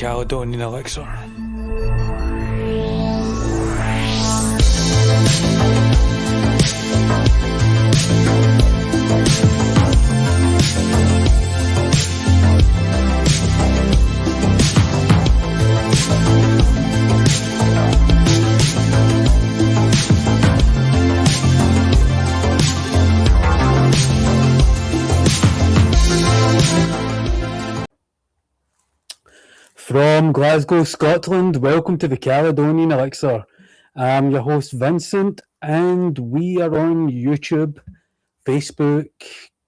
Caledonian Elixir. From Glasgow, Scotland, welcome to the Caledonian Elixir. I'm your host Vincent, and we are on YouTube, Facebook,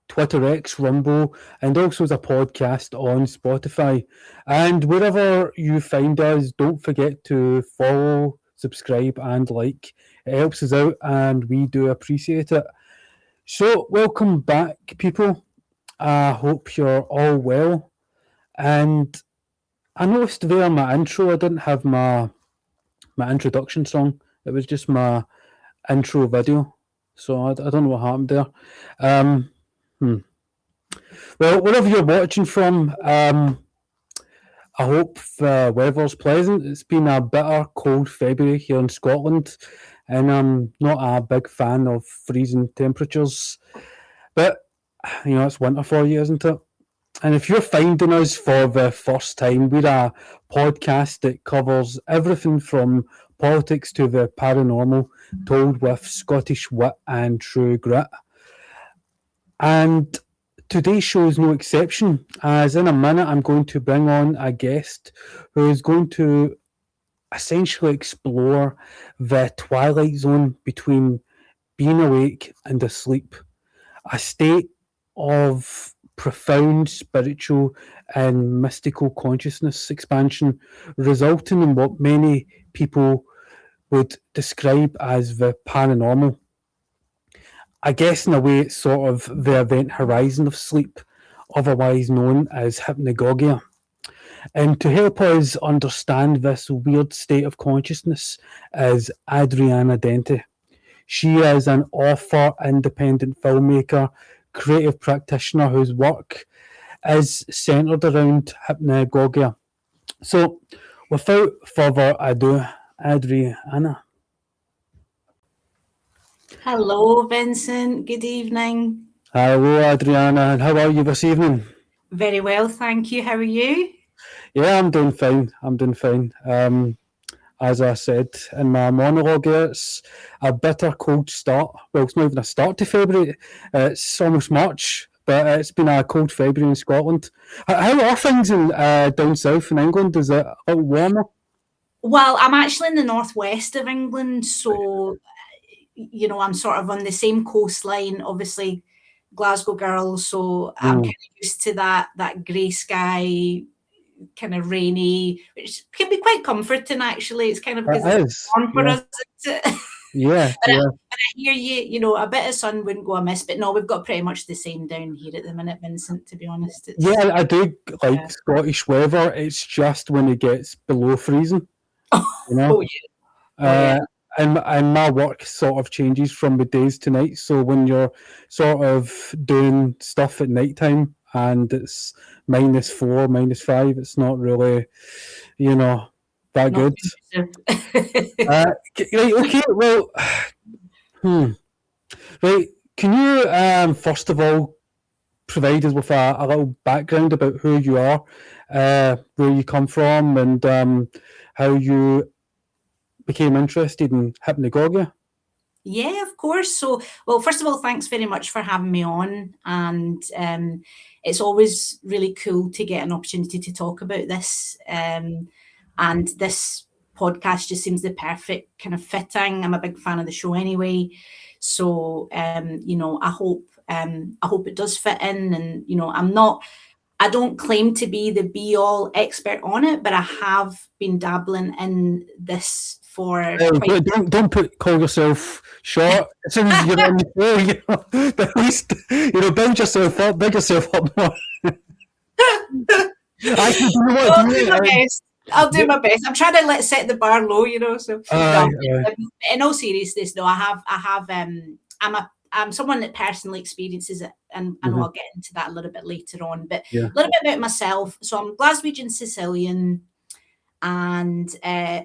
Twitter X, Rumble, and also as a podcast on Spotify. And wherever you find us, don't forget to follow, subscribe, and like. It helps us out, and we do appreciate it. So, welcome back, people. I hope you're all well. And I noticed there in my intro, I didn't have my introduction song. It was just my intro video. So I don't know what happened there. Well, wherever you're watching from, I hope the weather's pleasant. It's been a bitter, cold February here in Scotland, and I'm not a big fan of freezing temperatures. But, you know, it's winter for you, isn't it? And if you're finding us for the first time, we're a podcast that covers everything from politics to the paranormal, told with Scottish wit and true grit. And today's show is no exception, as in a minute I'm going to bring on a guest who is going to essentially explore the twilight zone between being awake and asleep, a state of profound spiritual and mystical consciousness expansion, resulting in what many people would describe as the paranormal. I guess in a way it's sort of the event horizon of sleep, otherwise known as Hypnogogia. And to help us understand this weird state of consciousness is Adriana Polito. She is an author, independent filmmaker, creative practitioner whose work is centered around hypnagogia. So, without further ado, Adriana. Hello, Vincent. Good evening. Hello, Adriana. And how are you this evening? Very well, thank you. How are you? Yeah, I'm doing fine. As I said in my monologue, it's a bitter cold start. Well, it's not even a start to February. It's almost March, but it's been a cold February in Scotland. How are things in down south in England? Is it a little warmer? Well, I'm actually in the northwest of England, so, you know, I'm sort of on the same coastline, obviously Glasgow girl, so I'm kind of used to that grey sky, kind of rainy, which can be quite comforting actually. It's kind of because it's warm for us. Yeah. But I hear you know, a bit of sun wouldn't go amiss, but no, we've got pretty much the same down here at the minute, Vincent, to be honest. Yeah, I do like Scottish weather. It's just when it gets below freezing. You know? And my work sort of changes from the days to nights. So when you're sort of doing stuff at nighttime and it's -4, -5, it's not really, you know, that good. Right, okay, well, right, can you first of all provide us with a little background about who you are, where you come from, and how you became interested in hypnagogia? Yeah, of course. So, well, first of all, thanks very much for having me on. And it's always really cool to get an opportunity to talk about this. And this podcast just seems the perfect kind of fitting. I'm a big fan of the show anyway. So, you know, I hope it does fit in. And, you know, I don't claim to be the be-all expert on it, but I have been dabbling in this for. Don't call yourself short. As soon as you're on the show, you know, but at least, you know, build yourself up, big yourself up more. Actually, you know what? I'll do my best. I'm trying to set the bar low, you know. So, in all seriousness, though, I'm someone that personally experiences it, and I know I'll get into that a little bit later on. But a little bit about myself. So I'm Glaswegian Sicilian. And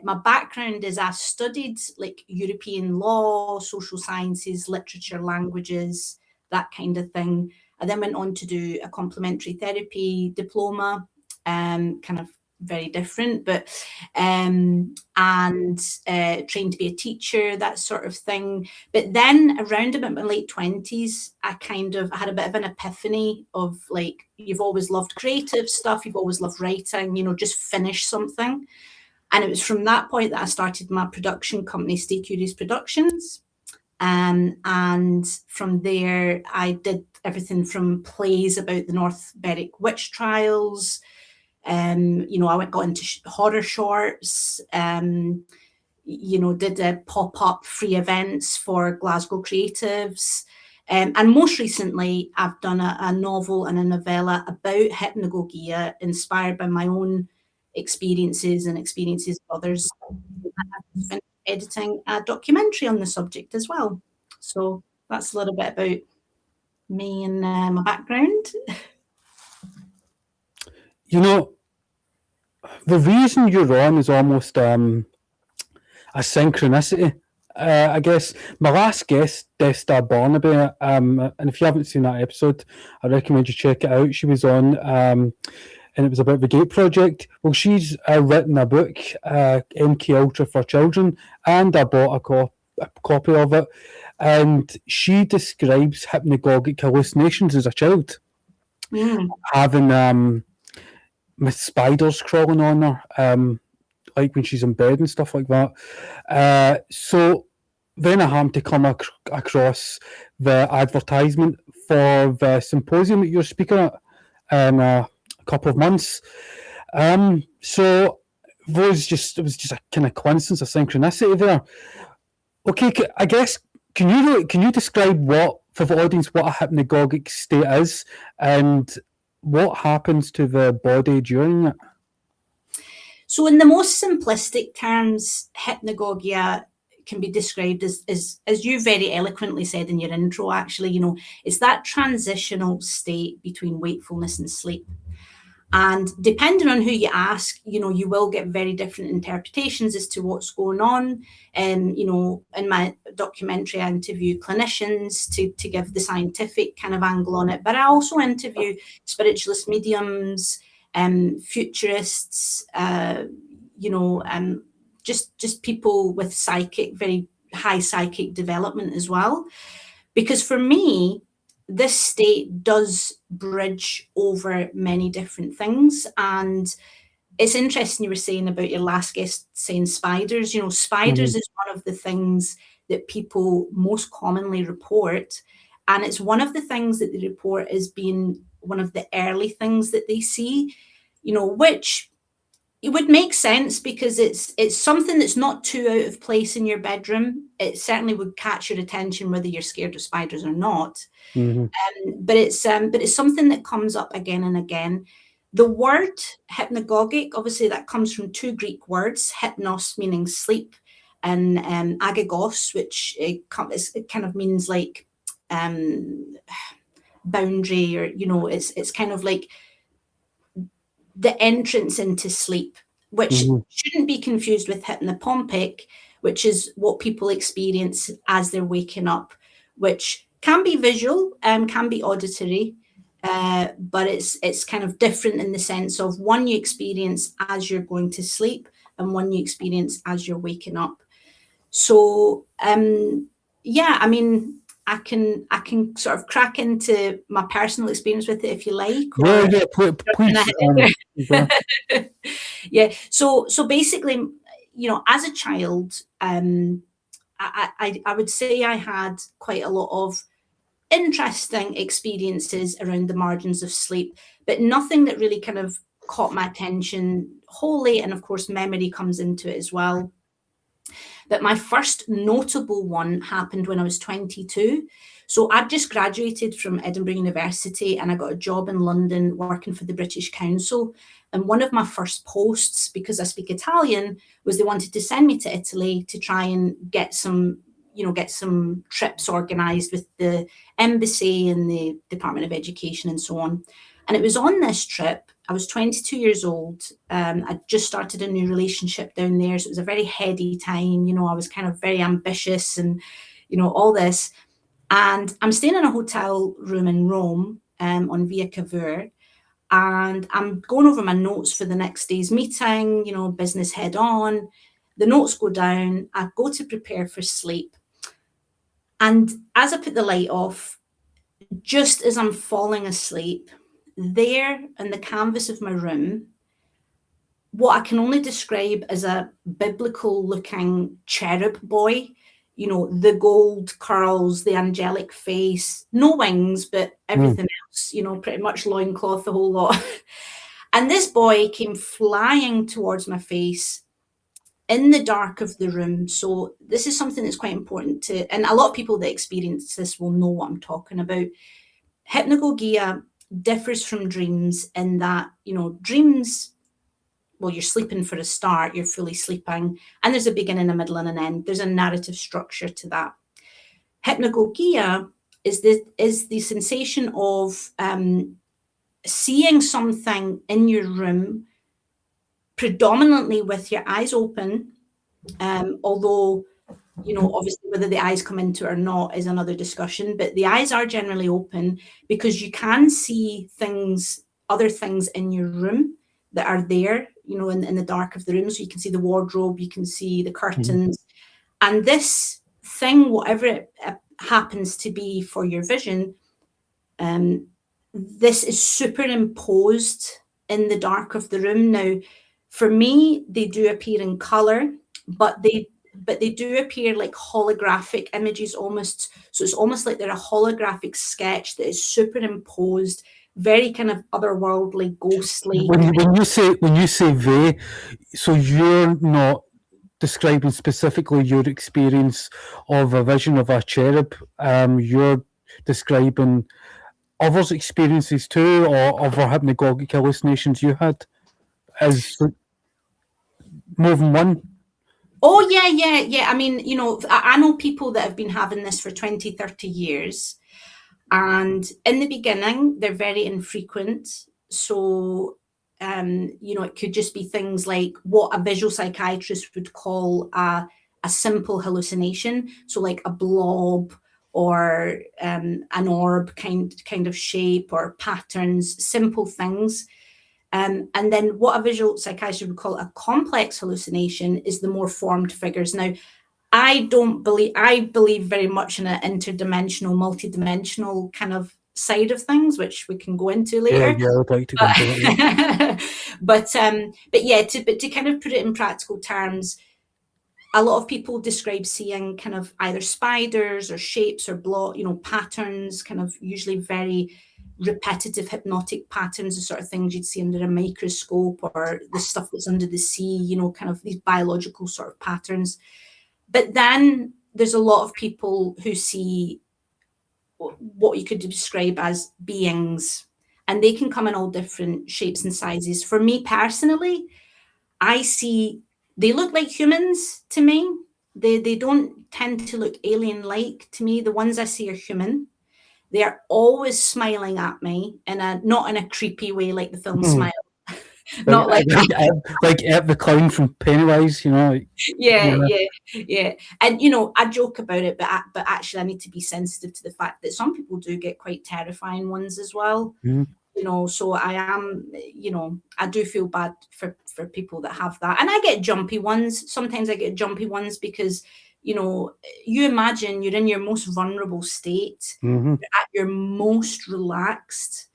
my background is I studied like European law, social sciences, literature, languages, that kind of thing. I then went on to do a complementary therapy diploma, kind of very different, but and trained to be a teacher, that sort of thing. But then around about my late 20s, I had a bit of an epiphany of like, you've always loved creative stuff, you've always loved writing, just finish something. And it was from that point that I started my production company, Stay Curious Productions. And from there, I did everything from plays about the North Berwick witch trials. I got into horror shorts, did pop-up free events for Glasgow creatives. And most recently, I've done a novel and a novella about hypnagogia, inspired by my own experiences and experiences of others. I've been editing a documentary on the subject as well. So that's a little bit about me and my background. The reason you're on is almost a synchronicity. I guess my last guest, Desta Barnaby, and if you haven't seen that episode, I recommend you check it out. She was on, and it was about the Gate Project. Well, she's written a book, MK Ultra for Children, and I bought a copy of it. And she describes hypnagogic hallucinations as a child, having with spiders crawling on her, like when she's in bed and stuff like that. So then I happened to come across the advertisement for the symposium that you're speaking at in a couple of months. So it was just a kind of coincidence, a synchronicity there. Okay, I guess can you describe for the audience what a hypnagogic state is and what happens to the body during it? So in the most simplistic terms, hypnagogia can be described as you very eloquently said in your intro, actually, it's that transitional state between wakefulness and sleep. And depending on who you ask, you will get very different interpretations as to what's going on. And, in my documentary, I interview clinicians to give the scientific kind of angle on it. But I also interview spiritualist mediums, futurists, just people with very high psychic development as well. Because for me, this state does bridge over many different things. And it's interesting you were saying about your last guest saying spiders. Spiders is one of the things that people most commonly report. And it's one of the things that they report as being one of the early things that they see, which it would make sense because it's something that's not too out of place in your bedroom. It certainly would catch your attention whether you're scared of spiders or not. But it's something that comes up again and again. The word hypnagogic, obviously, that comes from two Greek words: hypnos, meaning sleep, and agagos, which it kind of means like boundary, or it's kind of like the entrance into sleep, which shouldn't be confused with hypnopompic, which is what people experience as they're waking up, which can be visual, can be auditory, but it's kind of different in the sense of one you experience as you're going to sleep and one you experience as you're waking up. So I can sort of crack into my personal experience with it if you like. Please. Yeah. So basically, as a child, I would say I had quite a lot of interesting experiences around the margins of sleep, but nothing that really kind of caught my attention wholly. And of course, memory comes into it as well. But my first notable one happened when I was 22. So I'd just graduated from Edinburgh University and I got a job in London working for the British Council. And one of my first posts, because I speak Italian, was they wanted to send me to Italy to try and get some trips organised with the embassy and the Department of Education and so on. And it was on this trip I was 22 years old. I just started a new relationship down there. So it was a very heady time. You know, I was kind of very ambitious and, you know, all this. And I'm staying in a hotel room in Rome on Via Cavour. And I'm going over my notes for the next day's meeting, you know, business head on. The notes go down. I go to prepare for sleep. And as I put the light off, just as I'm falling asleep, there on the canvas of my room, what I can only describe as a biblical looking cherub boy, you know, the gold curls, the angelic face, no wings, but everything else, you know, pretty much loincloth, the whole lot. And this boy came flying towards my face in the dark of the room. So this is something that's quite important to, and a lot of people that experience this will know what I'm talking about. Hypnagogia differs from dreams in that, you know, dreams, well, you're sleeping for a start, you're fully sleeping, and there's a beginning, a middle, and an end. There's a narrative structure to that. Hypnagogia is the sensation of seeing something in your room, predominantly with your eyes open, although, you know, obviously whether the eyes come into it or not is another discussion, but the eyes are generally open because you can see things, other things in your room that are there, you know, in the dark of the room. So you can see the wardrobe, you can see the curtains, and this thing, whatever it happens to be for your vision, this is superimposed in the dark of the room. Now, for me, they do appear in color, but they do appear like holographic images almost. So it's almost like they're a holographic sketch that is superimposed, very kind of otherworldly, ghostly. When you say they, so you're not describing specifically your experience of a vision of a cherub. You're describing others' experiences too, or other hypnagogic hallucinations you had. As more than one. Oh, yeah. I mean, you know, I know people that have been having this for 20, 30 years. And in the beginning, they're very infrequent. So, you know, it could just be things like what a visual psychiatrist would call a simple hallucination. So like a blob or an orb kind of shape or patterns, simple things. And then what a visual psychiatrist would call a complex hallucination is the more formed figures. Now, I believe very much in an interdimensional, multidimensional kind of side of things, which we can go into later. Yeah, I'd like to go into that. But yeah, to kind of put it in practical terms, a lot of people describe seeing kind of either spiders or shapes or patterns, kind of usually very repetitive hypnotic patterns, the sort of things you'd see under a microscope, or the stuff that's under the sea, you know, kind of these biological sort of patterns. But then there's a lot of people who see what you could describe as beings, and they can come in all different shapes and sizes. For me personally, I see they look like humans to me. They don't tend to look alien-like to me. The ones I see are human. They are always smiling at me not in a creepy way like the film Smile. Not like Ed the clown from Pennywise, you know. Yeah. And you know, I joke about it, but actually, I need to be sensitive to the fact that some people do get quite terrifying ones as well. Mm. You know, so I am, you know, I do feel bad for people that have that, and I get jumpy ones. Sometimes I get jumpy ones because, you know, you imagine you're in your most vulnerable state, Mm-hmm. you're at your most relaxed.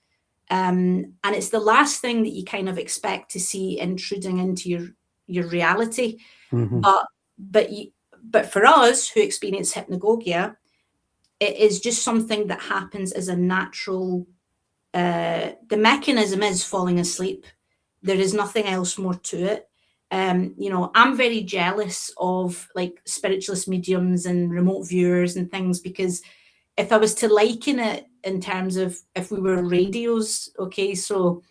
And it's the last thing that you kind of expect to see intruding into your reality. Mm-hmm. But for us who experience hypnagogia, it is just something that happens as a natural. The mechanism is falling asleep. There is nothing else more to it. You know, I'm very jealous of like spiritualist mediums and remote viewers and things, because if I was to liken it in terms of if we were radios, okay, so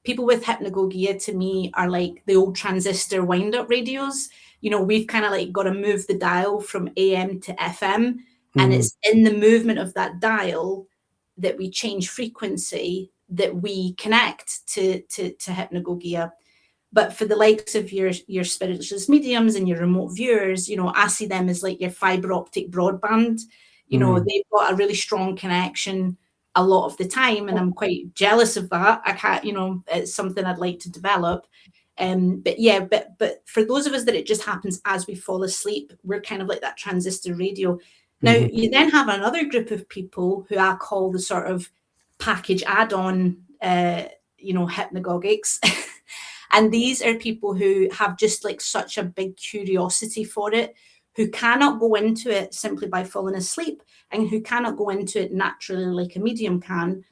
people with hypnagogia to me are like the old transistor wind-up radios. You know, we've kind of like got to move the dial from AM to FM, and it's in the movement of that dial that we change frequency that we connect to Hypnogogia. But for the likes of your spiritualist mediums and your remote viewers, I see them as like your fiber optic broadband. They've got a really strong connection a lot of the time, and I'm quite jealous of that. I can't, it's something I'd like to develop. But for those of us that it just happens as we fall asleep, we're kind of like that transistor radio. Now, you then have another group of people who I call the sort of package add-on, hypnagogics. And these are people who have just like such a big curiosity for it, who cannot go into it simply by falling asleep, and who cannot go into it naturally like a medium can.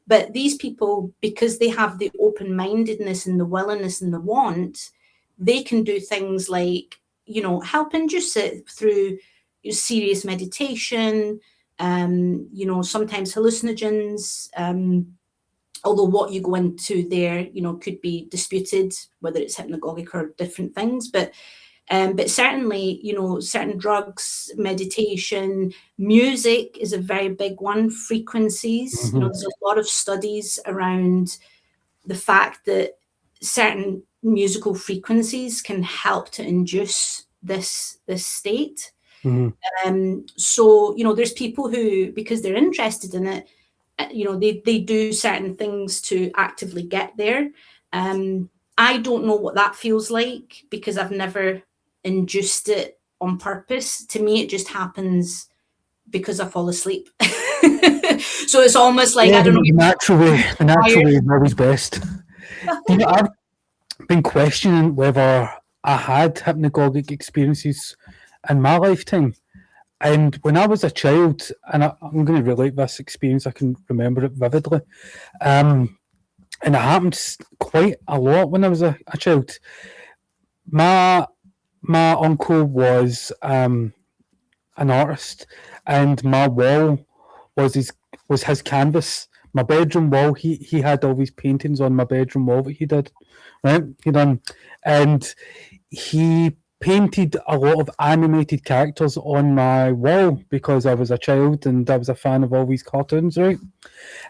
But these people, because they have the open-mindedness and the willingness and the want, they can do things like, help induce it through serious meditation, sometimes hallucinogens, although what you go into there, could be disputed, whether it's hypnagogic or different things. But certainly, certain drugs, meditation, music is a very big one. Frequencies, there's a lot of studies around the fact that certain musical frequencies can help to induce this state. So, there's people who, because they're interested in it, they do certain things to actively get there. I don't know what that feels like because I've never induced it on purpose. To me, it just happens because I fall asleep. So it's almost like, I don't know. The natural way is always best. I've been questioning whether I had hypnagogic experiences in my lifetime. And when I was a child, and I'm going to relate this experience, I can remember it vividly. And it happened quite a lot when I was a child. My uncle was an artist, and my wall was his canvas. My bedroom wall, he had all these paintings on my bedroom wall that he did, right? And he painted a lot of animated characters on my wall because I was a child and I was a fan of all these cartoons, right?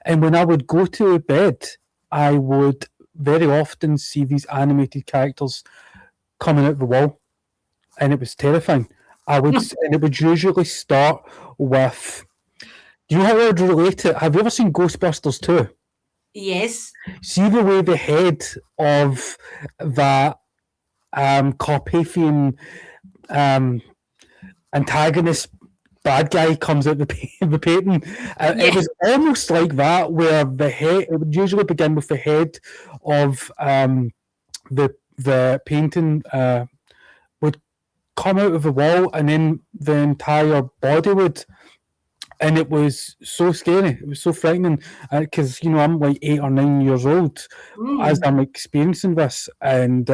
And when I would go to bed, I would very often see these animated characters coming out the wall, and it was terrifying. And it would usually start with, do you know how I would relate it? Have you ever seen Ghostbusters 2? Yes. See the way the head of that Carpathian antagonist bad guy comes out the painting. It was almost like that, where the head, it would usually begin with the head of the painting would come out of the wall, and then the entire body would. And it was so scary. It was so frightening because I'm like 8 or 9 years old as I'm experiencing this, and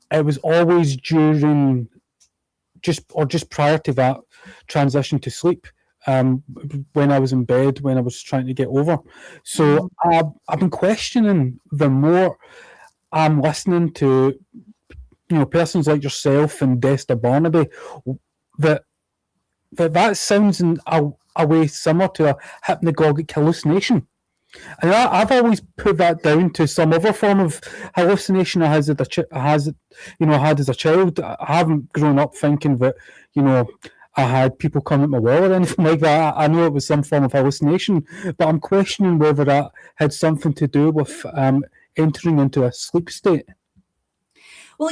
it was always during just prior to that transition to sleep, when I was in bed, when I was trying to get over. So I've been questioning, the more I'm listening to persons like yourself and Desta Barnaby, that sounds in a way similar to a hypnagogic hallucination. And I've always put that down to some other form of hallucination I had as a child. I haven't grown up thinking that, I had people come at my wall or anything like that. I know it was some form of hallucination, but I'm questioning whether that had something to do with entering into a sleep state. Well,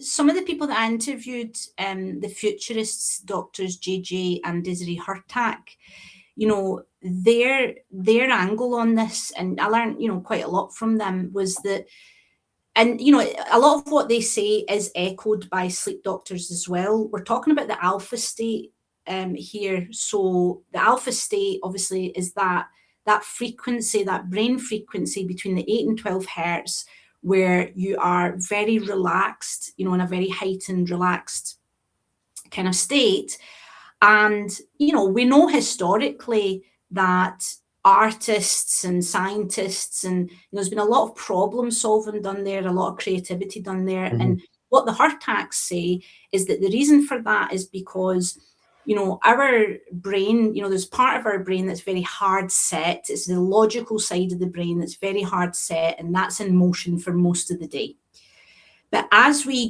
some of the people that I interviewed, the futurists, doctors JJ and Desiree Hurtak, their angle on this, and I learned, quite a lot from them, was that, and, a lot of what they say is echoed by sleep doctors as well. We're talking about the alpha state here. So the alpha state, obviously, is that frequency, that brain frequency between the 8 and 12 hertz, where you are very relaxed, in a very heightened, relaxed kind of state. And, we know historically that artists and scientists, and there's been a lot of problem solving done there, a lot of creativity done there. And what the Hurtaks say is that the reason for that is because our brain, there's part of our brain that's very hard set. It's the logical side of the brain that's very hard set, and that's in motion for most of the day. But as we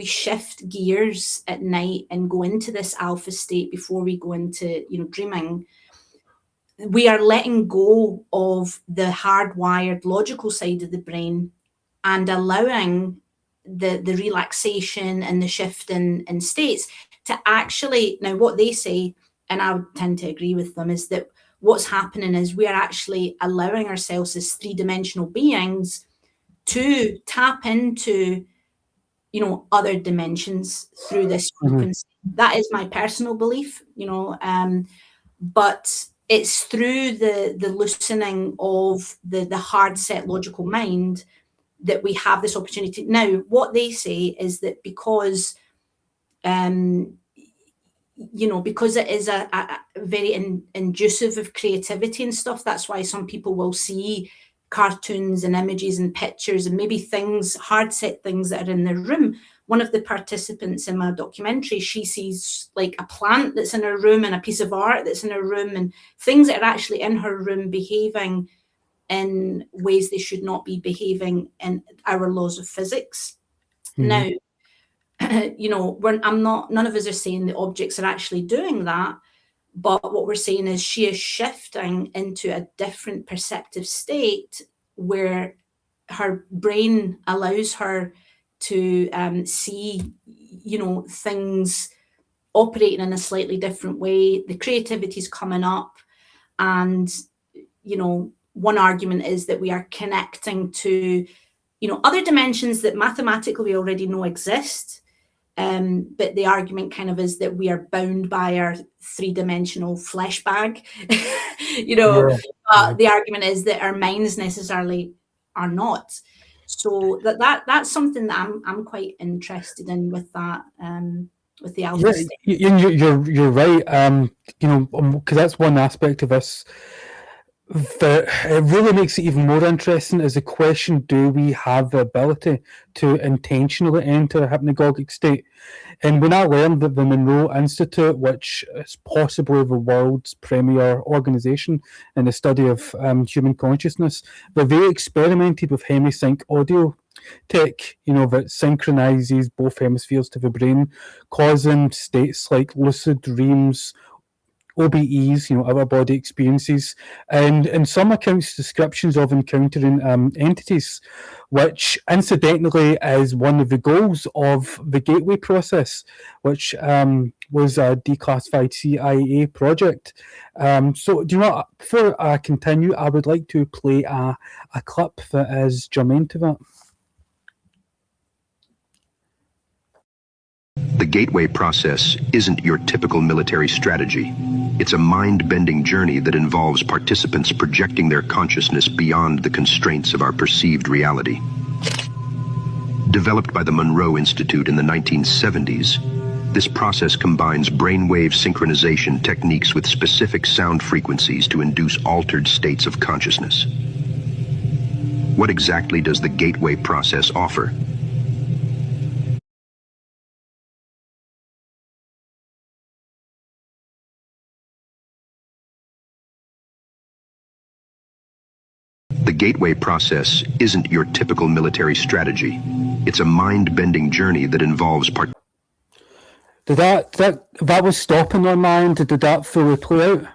shift gears at night and go into this alpha state before we go into, dreaming, we are letting go of the hardwired logical side of the brain and allowing the relaxation and the shift in states to actually, now what they say, and I would tend to agree with them, is that what's happening is we are actually allowing ourselves as three-dimensional beings to tap into, other dimensions through this frequency. That is my personal belief, but it's through the loosening of the hard set logical mind that we have this opportunity. Now, what they say is that because it is a very inducive of creativity and stuff, that's why some people will see cartoons and images and pictures and maybe hard set things that are in their room. One of the participants in my documentary, she sees like a plant that's in her room and a piece of art that's in her room and things that are actually in her room behaving in ways they should not be behaving in our laws of physics. Now, none of us are saying the objects are actually doing that, but what we're saying is she is shifting into a different perceptive state where her brain allows her to see, things operating in a slightly different way. The creativity is coming up, and one argument is that we are connecting to, other dimensions that mathematically we already know exist. But the argument kind of is that we are bound by our three-dimensional flesh bag, But the argument is that our minds necessarily are not. So that's something that I'm quite interested in with that, with the alpha state. You're right. Because that's one aspect of this that it really makes it even more interesting is the question: do we have the ability to intentionally enter a hypnagogic state? And when I learned that the Monroe Institute, which is possibly the world's premier organization in the study of human consciousness, that they experimented with hemi-sync audio tech, that synchronizes both hemispheres to the brain, causing states like lucid dreams, OBEs, out-of-body experiences, and in some accounts, descriptions of encountering entities, which incidentally is one of the goals of the Gateway process, which was a declassified CIA project. So, do you know what? Before I continue, I would like to play a clip that is germane to that. The Gateway process isn't your typical military strategy. It's a mind-bending journey that involves participants projecting their consciousness beyond the constraints of our perceived reality. Developed by the Monroe Institute in the 1970s, this process combines brainwave synchronization techniques with specific sound frequencies to induce altered states of consciousness. What exactly does the Gateway process offer? The Gateway process isn't your typical military strategy. It's a mind-bending journey that involves Did that was stopping on my end? Did that fully play out?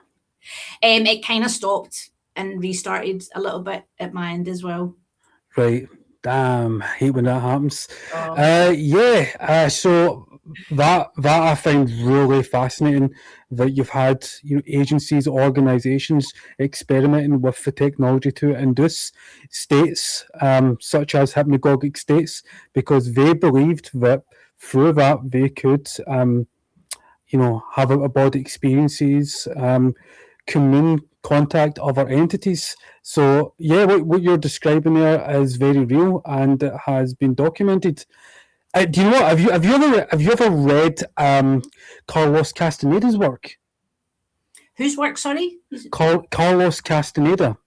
It kind of stopped and restarted a little bit at my end as well. Right. Damn, I hate when that happens. So that I find really fascinating, that you've had agencies, organizations experimenting with the technology to induce states such as hypnagogic states, because they believed that through that they could have out-of-body experiences, commune, contact other entities. So what you're describing there is very real, and it has been documented. Do you know what? Have you ever read Carlos Castaneda's work? Whose work? Sorry, Carlos Castaneda.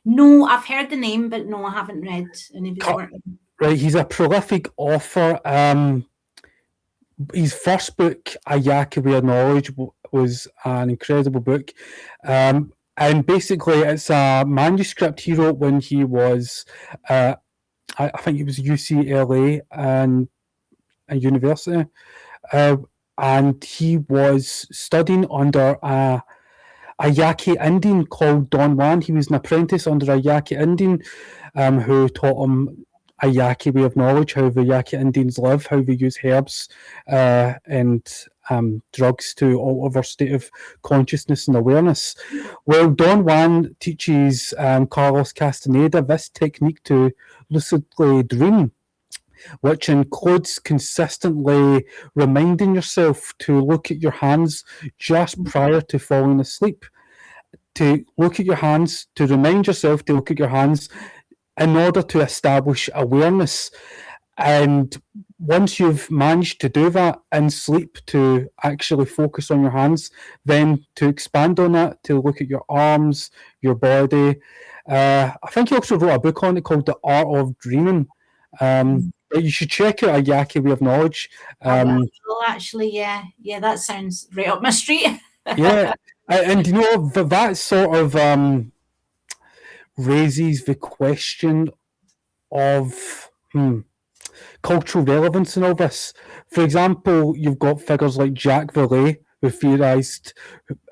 No, I've heard the name, but no, I haven't read any of his work. Right, he's a prolific author. his first book, Ayaka Way of Knowledge, was an incredible book. And basically, it's a manuscript he wrote when he was, I think it was UCLA and a university. And he was studying under a Yaqui Indian called Don Juan. He was an apprentice under a Yaqui Indian who taught him a Yaqui way of knowledge, how the Yaqui Indians live, how they use herbs and drugs to alter their state of consciousness and awareness. Well, Don Juan teaches Carlos Castaneda this technique to lucidly dream, which includes consistently reminding yourself to look at your hands just prior to falling asleep. To look at your hands, to remind yourself to look at your hands in order to establish awareness. And once you've managed to do that in sleep, to actually focus on your hands, then to expand on that, to look at your arms, your body. I think he also wrote a book on it called The Art of Dreaming. You should check out A Yaqui Way of Knowledge. Well, actually, yeah, that sounds right up my street. Yeah, and you know, that sort of raises the question of cultural relevance in all this. For example, you've got figures like Jacques Vallée, who theorised,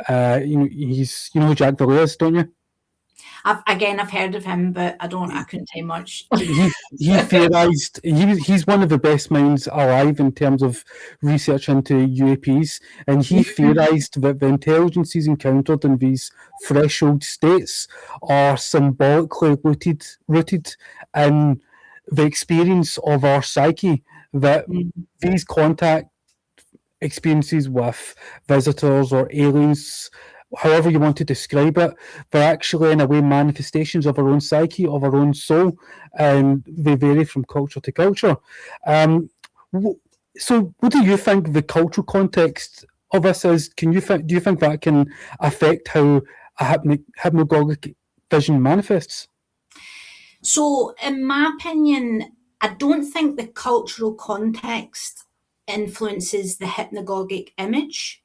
he's, you know who Jacques Vallée is, don't you? I've heard of him, but I couldn't tell much. He theorised, he's one of the best minds alive in terms of research into UAPs, and he theorised that the intelligences encountered in these threshold states are symbolically rooted in the experience of our psyche, that these contact experiences with visitors or aliens, however you want to describe it, they're actually in a way manifestations of our own psyche, of our own soul, and they vary from culture to culture. So what do you think the cultural context of this is? Do you think that can affect how a hypnagogic vision manifests? So in my opinion, I don't think the cultural context influences the hypnagogic image.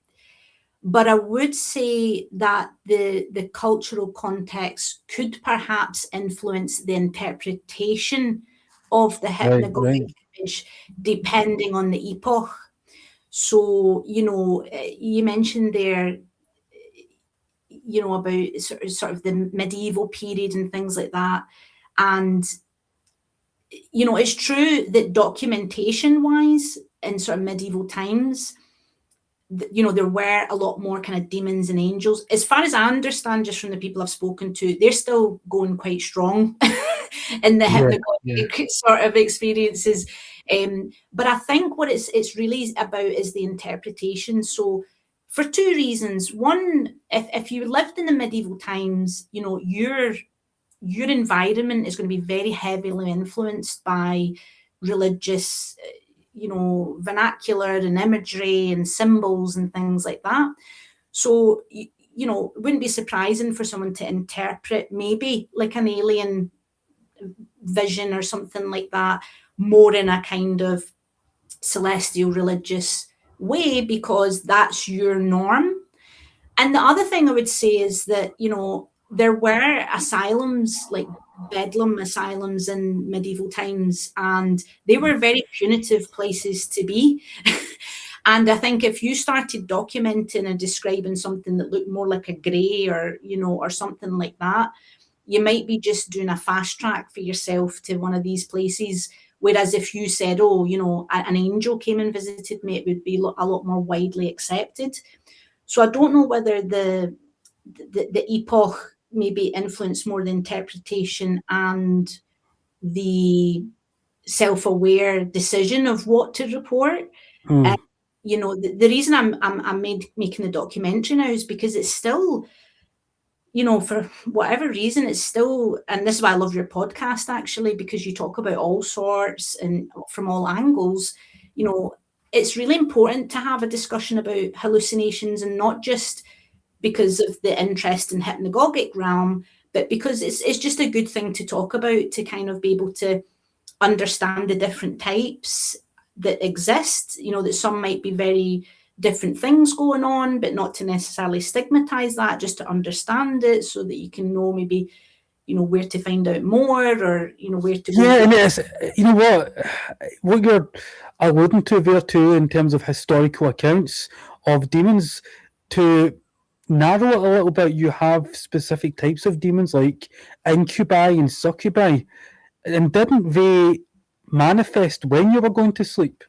But I would say that the cultural context could perhaps influence the interpretation of the hypnagogic image, depending on the epoch. So, you mentioned there, about sort of the medieval period and things like that. And, it's true that documentation-wise, in sort of medieval times, there were a lot more kind of demons and angels. As far as I understand, just from the people I've spoken to, they're still going quite strong in the hypnagogic sort of experiences. But I think what it's really about is the interpretation. So for two reasons. One, if you lived in the medieval times, your environment is going to be very heavily influenced by religious vernacular and imagery and symbols and things like that. So, it wouldn't be surprising for someone to interpret maybe like an alien vision or something like that more in a kind of celestial religious way, because that's your norm. And the other thing I would say is that, there were asylums, like Bedlam asylums in medieval times, and they were very punitive places to be. And I think if you started documenting and describing something that looked more like a grey or something like that, you might be just doing a fast track for yourself to one of these places. Whereas if you said, an angel came and visited me, it would be a lot more widely accepted. So I don't know whether the epoch maybe influence more the interpretation and the self-aware decision of what to report. The reason I'm making the documentary now is because it's still, for whatever reason, it's still, and this is why I love your podcast actually, because you talk about all sorts and from all angles. It's really important to have a discussion about hallucinations, and not just because of the interest in hypnagogic realm, but because it's just a good thing to talk about, to kind of be able to understand the different types that exist, you know, that some might be very different things going on, but not to necessarily stigmatize that, just to understand it so that you can know maybe, you know, where to find out more, or, you know, where to go. Yeah, and it's, you know what you're alluding to there too, in terms of historical accounts of demons, to narrow it a little bit, you have specific types of demons like incubi and succubi. And didn't they manifest when you were going to sleep?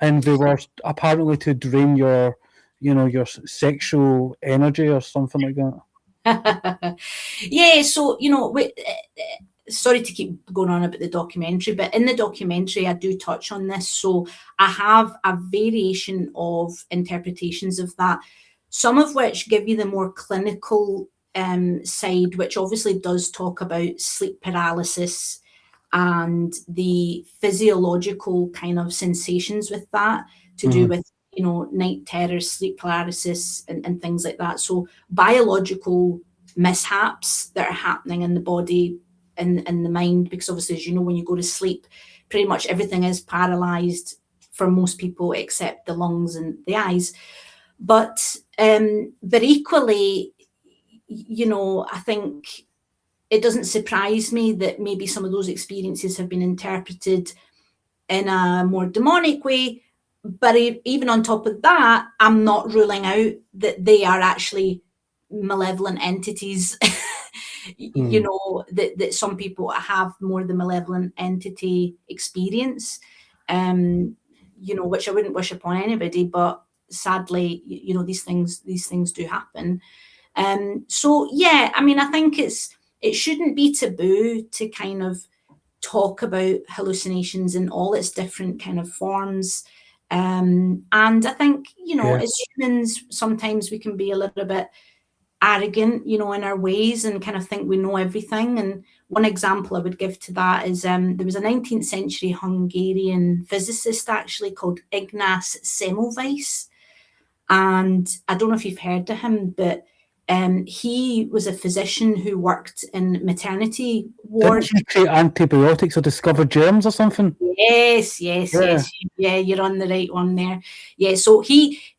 And they were apparently to drain your, you know, your sexual energy or something like that. Yeah, so, you know, sorry to keep going on about the documentary, but in the documentary I do touch on this. So I have a variation of interpretations of that, some of which give you the more clinical side, which obviously does talk about sleep paralysis and the physiological kind of sensations with that, to do with, you know, night terrors, sleep paralysis, and things like that. So biological mishaps that are happening in the body and in the mind, because obviously, as you know, when you go to sleep, pretty much everything is paralyzed for most people except the lungs and the eyes. But equally, you know, I think it doesn't surprise me that maybe some of those experiences have been interpreted in a more demonic way. But even on top of that, I'm not ruling out that they are actually malevolent entities. You know, that some people have more the malevolent entity experience, you know, which I wouldn't wish upon anybody, but sadly, you know, these things do happen. So yeah, I mean, I think it shouldn't be taboo to kind of talk about hallucinations in all its different kind of forms. And I think, you know, as humans, sometimes we can be a little bit arrogant, you know, in our ways, and kind of think we know everything. And one example I would give to that is there was a 19th century Hungarian physicist actually called Ignaz Semmelweis. And I don't know if you've heard of him, but he was a physician who worked in maternity wards. Didn't he create antibiotics or discover germs or something? Yes. Yeah, you're on the right one there. Yeah, so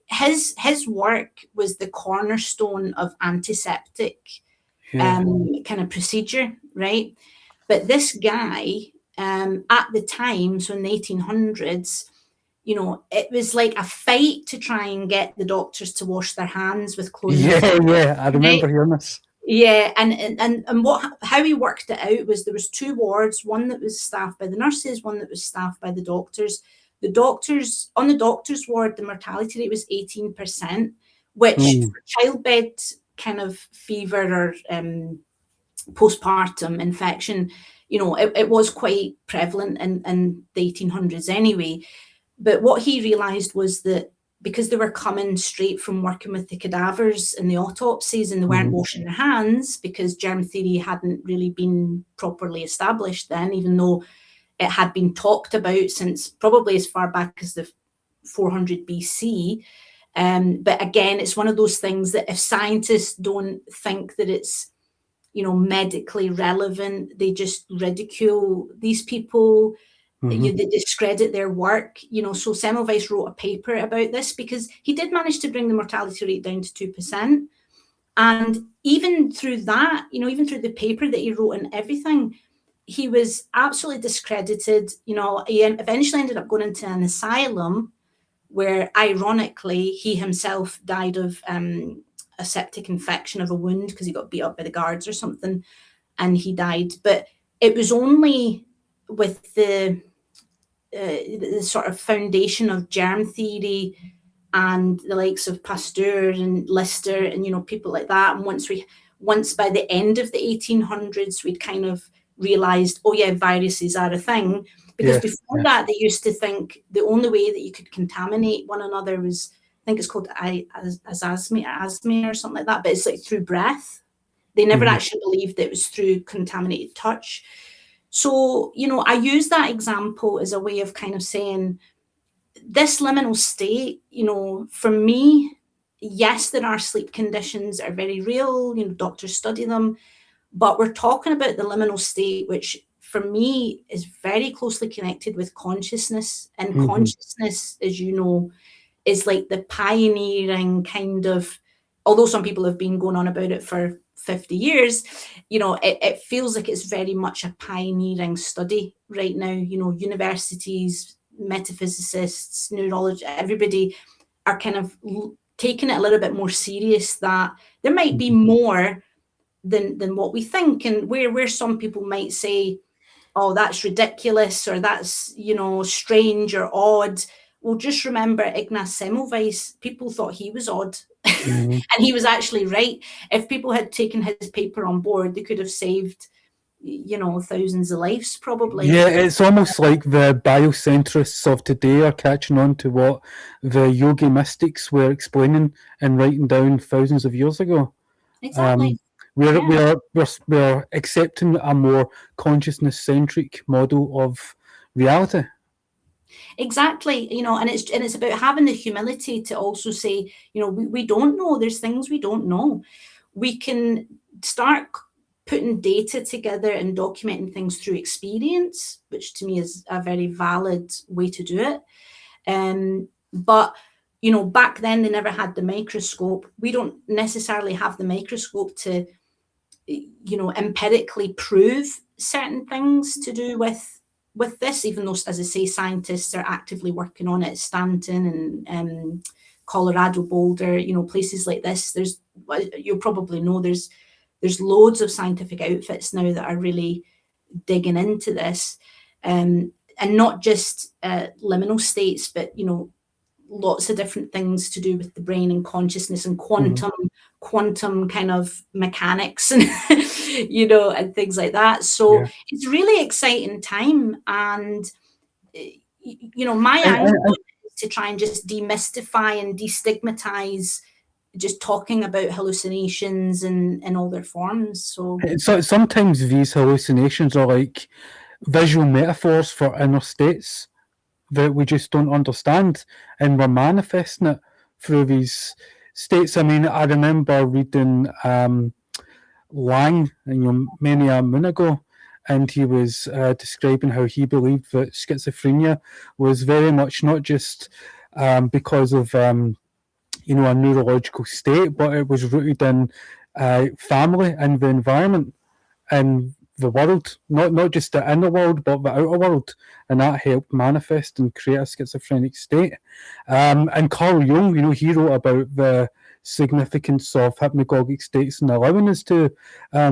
his work was the cornerstone of antiseptic kind of procedure, right? But this guy, at the time, so in the 1800s, you know, it was like a fight to try and get the doctors to wash their hands with chlorine. Yeah, I remember hearing this. Yeah, and how he worked it out was there was two wards, one that was staffed by the nurses, one that was staffed by the doctors. The doctors, on the doctors' ward, the mortality rate was 18%, which for childbed kind of fever or postpartum infection, you know, it was quite prevalent in the 1800s anyway. But what he realised was that because they were coming straight from working with the cadavers and the autopsies, and they weren't washing their hands, because germ theory hadn't really been properly established then, even though it had been talked about since probably as far back as the 400 BC. But again, it's one of those things that if scientists don't think that it's, you know, medically relevant, they just ridicule these people. They discredit their work, you know. So Semmelweis wrote a paper about this because he did manage to bring the mortality rate down to 2%. And even through that, you know, even through the paper that he wrote and everything, he was absolutely discredited. You know, he eventually ended up going into an asylum where, ironically, he himself died of a septic infection of a wound because he got beat up by the guards or something, and he died. But it was only with the sort of foundation of germ theory and the likes of Pasteur and Lister and, you know, people like that. And once by the end of the 1800s, we'd kind of realized, oh yeah, viruses are a thing. Because before that, they used to think the only way that you could contaminate one another was, I think it's called asthma or something like that, but it's like through breath. They never actually believed that it was through contaminated touch. So, you know, I use that example as a way of kind of saying this liminal state, you know, for me, yes, there are sleep conditions that are very real, you know, doctors study them, but we're talking about the liminal state, which for me is very closely connected with consciousness. And Mhm. consciousness, as you know, is like the pioneering kind of, although some people have been going on about it for 50 years, you know, it feels like it's very much a pioneering study right now. You know, universities, metaphysicists, neurologists, everybody are kind of taking it a little bit more serious, that there might be more than what we think. And where some people might say, oh, that's ridiculous, or that's, you know, strange or odd. Well, just remember Ignaz Semmelweis, people thought he was odd. Mhm. And he was actually right. If people had taken his paper on board, they could have saved, you know, thousands of lives probably. Yeah, it's almost like the biocentrists of today are catching on to what the yogi mystics were explaining and writing down thousands of years ago. Exactly. We're accepting a more consciousness-centric model of reality. Exactly, you know, and it's about having the humility to also say, you know, we don't know. There's things we don't know. We can start putting data together and documenting things through experience, which to me is a very valid way to do it. But you know, back then they never had the microscope. We don't necessarily have the microscope to, you know, empirically prove certain things to do with this, even though, as I say, scientists are actively working on it. Stanton and Colorado Boulder, you know, places like this. There's, you'll probably know, there's loads of scientific outfits now that are really digging into this, and not just liminal states, but, you know, lots of different things to do with the brain and consciousness and quantum kind of mechanics and you know, and things like that. So Yeah. it's really exciting time. And you know, my And- angle and- is to try and just demystify and destigmatize just talking about hallucinations in all their forms. So sometimes these hallucinations are like visual metaphors for inner states that we just don't understand, and we're manifesting it through these states. I mean, I remember reading Lang, many a moon ago, and he was describing how he believed that schizophrenia was very much not just because of a neurological state, but it was rooted in family and the environment and the world, not just the inner world, but the outer world, and that helped manifest and create a schizophrenic state. And Carl Jung, he wrote about the significance of hypnagogic states and allowing us to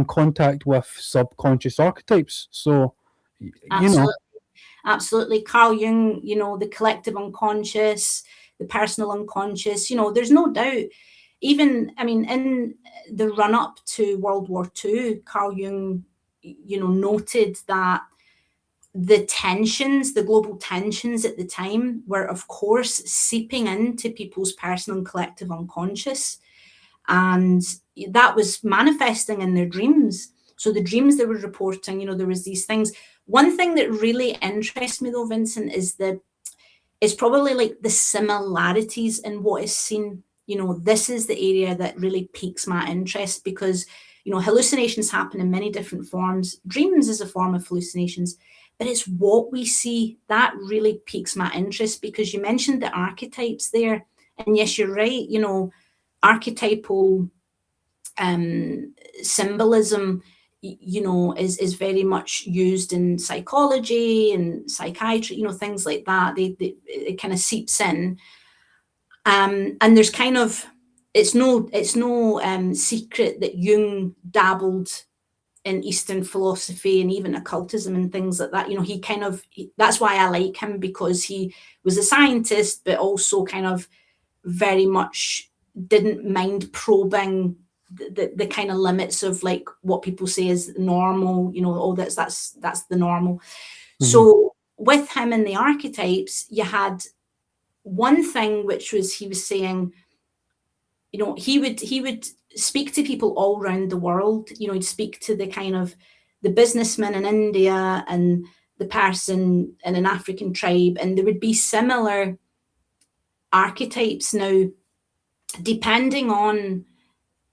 contact with subconscious archetypes. So, Absolutely. Carl Jung, you know, the collective unconscious, the personal unconscious, you know, there's no doubt. Even, I mean, in the run up to World War II, Carl Jung, you know, noted that the tensions, the global tensions at the time were, of course, seeping into people's personal and collective unconscious. And that was manifesting in their dreams. So the dreams they were reporting, you know, there was these things. One thing that really interests me though, Vincent, is probably like the similarities in what is seen. You know, this is the area that really piques my interest, because, you know, hallucinations happen in many different forms. Dreams is a form of hallucinations, but it's what we see that really piques my interest, because you mentioned the archetypes there. And yes, you're right, you know, archetypal symbolism, you know, is very much used in psychology and psychiatry, you know, things like that. It kind of seeps in, and there's kind of, it's no secret that Jung dabbled in Eastern philosophy and even occultism and things like that. You know, that's why I like him, because he was a scientist, but also kind of very much didn't mind probing the kind of limits of like what people say is normal, you know, oh, that's the normal. So with him and the archetypes, you had one thing, which was, he was saying, you know, he would speak to people all around the world. You know, he'd speak to the kind of the businessman in India and the person in an African tribe, and there would be similar archetypes. Now, depending on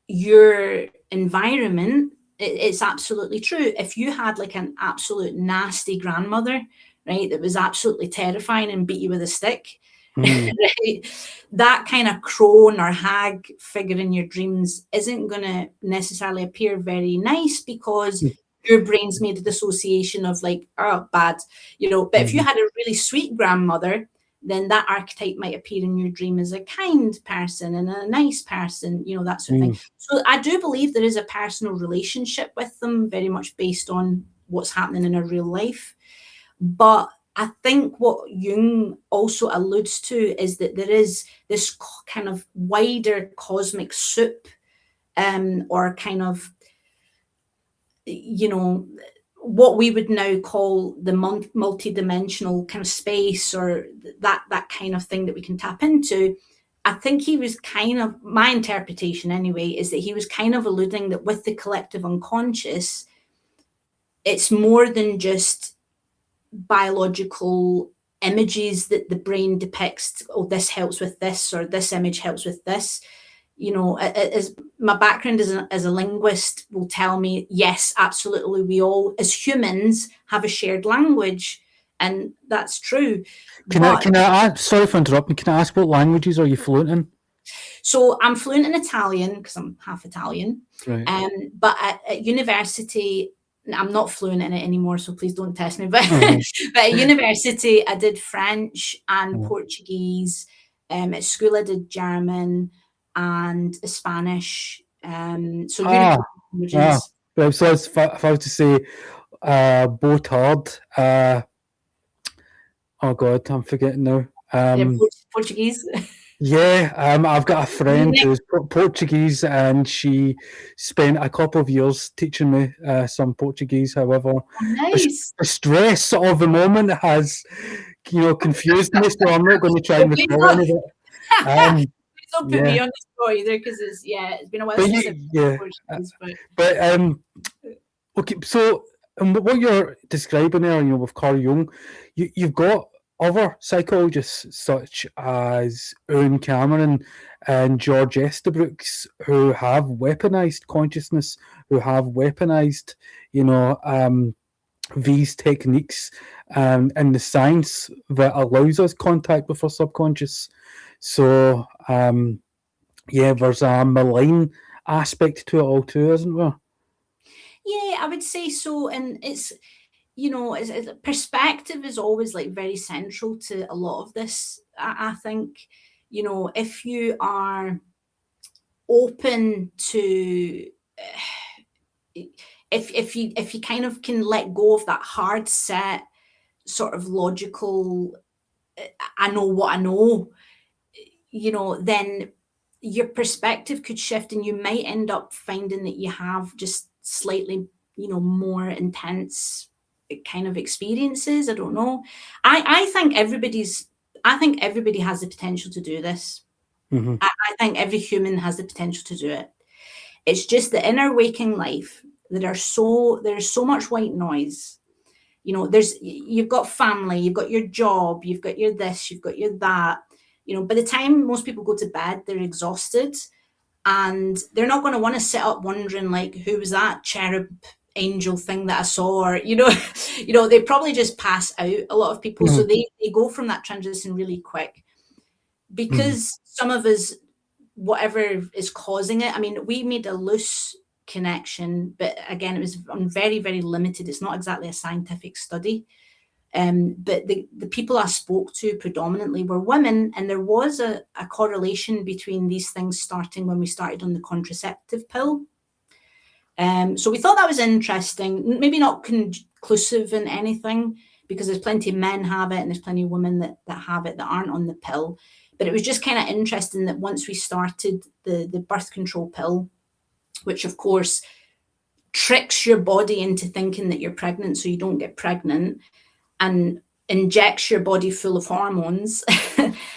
your environment, It's absolutely true. If you had like an absolute nasty grandmother, right, that was absolutely terrifying and beat you with a stick, right, that kind of crone or hag figure in your dreams isn't going to necessarily appear very nice, because your brain's made a dissociation of like, oh, bad, but if you had a really sweet grandmother, then that archetype might appear in your dream as a kind person and a nice person, that sort of thing. So I do believe there is a personal relationship with them, very much based on what's happening in our real life. But I think what Jung also alludes to is that there is this kind of wider cosmic soup, or kind of, what we would now call the multi-dimensional kind of space, or that kind of thing that we can tap into. I think he was kind of, my interpretation anyway, is that he was kind of alluding that with the collective unconscious, it's more than just biological images that the brain depicts. Oh, this helps with this, or this image helps with this. As my background as a linguist will tell me, yes, absolutely, we all as humans have a shared language, and that's true. Can I ask, sorry for interrupting, can I ask what languages are you fluent in? So I'm fluent in Italian because I'm half Italian. Right. But at university, I'm not fluent in it anymore, so please don't test me. But, but at university, I did French and Portuguese. At school, I did German and Spanish. So languages. Right, so if I was to say Botard, oh God, I'm forgetting now. Portuguese. Yeah, I've got a friend who's Portuguese, and she spent a couple of years teaching me some Portuguese. However, nice. The stress of the moment has, confused me, so I'm not going to try and recall any of it. Don't put me on the spot either, because it's been a while since okay, so what you're describing there, with Carl Jung, you've got other psychologists such as Owen Cameron and George Estabrooks who have weaponized consciousness, who have weaponized, these techniques and the science that allows us contact with our subconscious. So, there's a malign aspect to it all too, isn't there? Yeah, I would say so. And it's, perspective is always like very central to a lot of this. I think, if you are open to, if you kind of can let go of that hard set sort of logical, I know what I know, then your perspective could shift, and you might end up finding that you have just slightly, more intense kind of experiences. I don't know. I think everybody has the potential to do this. I think every human has the potential to do it. It's just that in our waking life, there's so much white noise. You've got family, you've got your job, you've got your this, you've got your that. By the time most people go to bed, they're exhausted, and they're not going to want to sit up wondering like, who was that cherub angel thing that I saw, or they probably just pass out, a lot of people. So they go from that transition really quick, because some of us, whatever is causing it, I mean, we made a loose connection, but again, it was very, very limited. It's not exactly a scientific study. But the people I spoke to predominantly were women, and there was a correlation between these things starting when we started on the contraceptive pill. So we thought that was interesting, maybe not conclusive in anything, because there's plenty of men have it and there's plenty of women that have it that aren't on the pill. But it was just kind of interesting that once we started the birth control pill, which of course tricks your body into thinking that you're pregnant so you don't get pregnant, and injects your body full of hormones,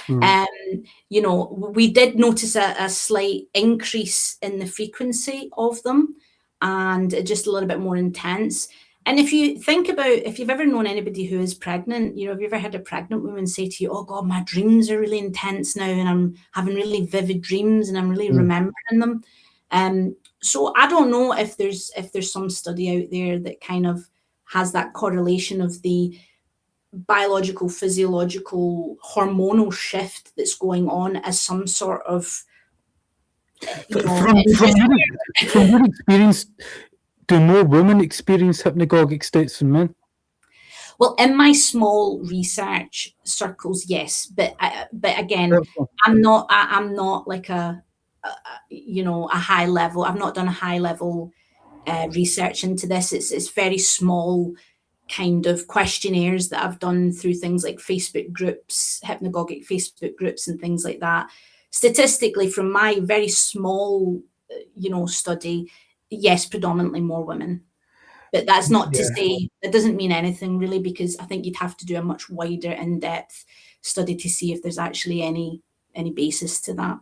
we did notice a slight increase in the frequency of them, and just a little bit more intense. And if you think about, if you've ever known anybody who is pregnant, have you ever had a pregnant woman say to you, oh God, my dreams are really intense now, and I'm having really vivid dreams, and I'm really remembering them. So I don't know if there's some study out there that kind of has that correlation of the biological, physiological, hormonal shift that's going on as some sort of, From your experience, do more women experience hypnagogic states than men? Well, in my small research circles, yes, but again, I'm not like a high level. I've not done a high level research into this. It's very small kind of questionnaires that I've done through things like Facebook groups, hypnagogic Facebook groups, and things like that. Statistically, from my very small, study, yes, predominantly more women. But that's not to say, that doesn't mean anything really, because I think you'd have to do a much wider, in-depth study to see if there's actually any basis to that.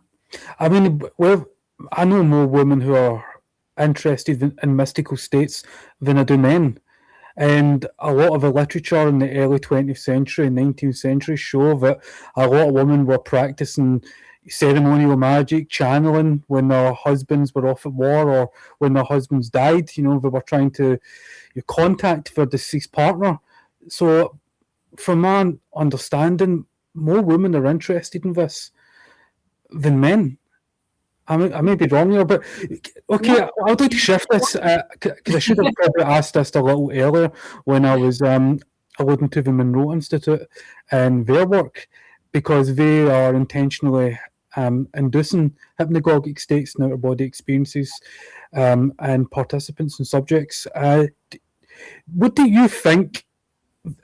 I mean, well, I know more women who are interested in mystical states than I do men. And a lot of the literature in the early 20th century and 19th century show that a lot of women were practicing ceremonial magic, channeling when their husbands were off at war or when their husbands died. They were trying to contact their deceased partner. So, from my understanding, more women are interested in this than men. I may be wrong here, but okay, I'd like to shift this because I should have probably asked this a little earlier when I was alluding to the Monroe Institute and their work, because they are intentionally inducing hypnagogic states and out-of-body experiences and participants and subjects. What do you think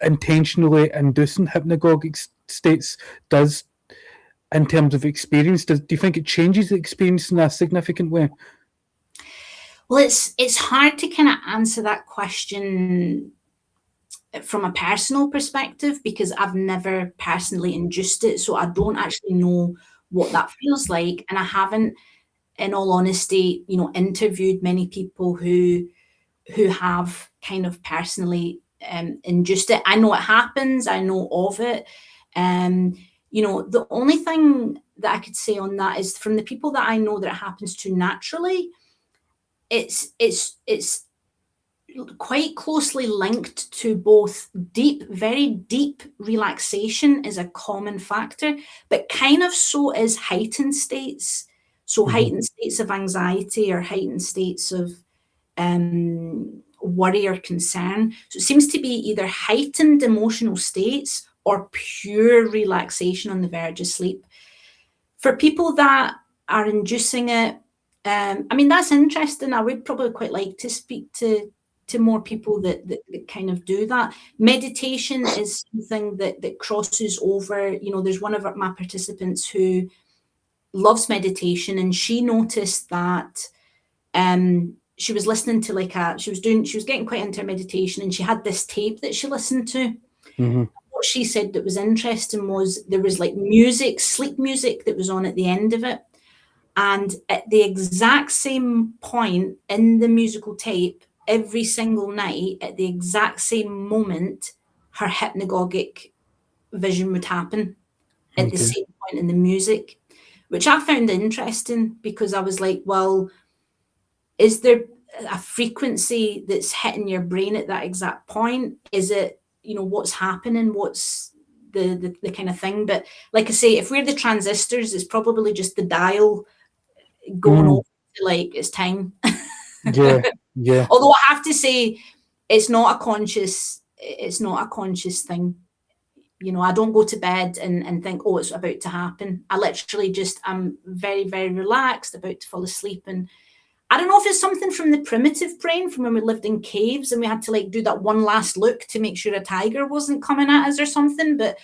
intentionally inducing hypnagogic states does in terms of experience? Do you think it changes the experience in a significant way? Well, it's hard to kind of answer that question from a personal perspective because I've never personally induced it, so I don't actually know what that feels like, and I haven't, in all honesty, interviewed many people who have kind of personally induced it. I know it happens. I know of it. The only thing that I could say on that is from the people that I know that it happens to naturally, it's quite closely linked to both very deep relaxation is a common factor, but kind of so is heightened states. So heightened states of anxiety or heightened states of worry or concern. So it seems to be either heightened emotional states or pure relaxation on the verge of sleep. For people that are inducing it, that's interesting. I would probably quite like to speak to more people that kind of do that. Meditation is something that crosses over. There's one of my participants who loves meditation, and she noticed that she was listening to she was getting quite into meditation, and she had this tape that she listened to. Mm-hmm. What she said that was interesting was there was like music, sleep music that was on at the end of it. And at the exact same point in the musical tape, every single night, at the exact same moment, her hypnagogic vision would happen at the same point in the music, which I found interesting because I was like, well, is there a frequency that's hitting your brain at that exact point? Is it, what's happening? What's the kind of thing? But like I say, if we're the transistors, it's probably just the dial going over to it's time. Yeah. Although I have to say, it's not a conscious thing. I don't go to bed and think, oh, it's about to happen. I literally I'm very, very relaxed, about to fall asleep. And I don't know if it's something from the primitive brain from when we lived in caves and we had to do that one last look to make sure a tiger wasn't coming at us or something. But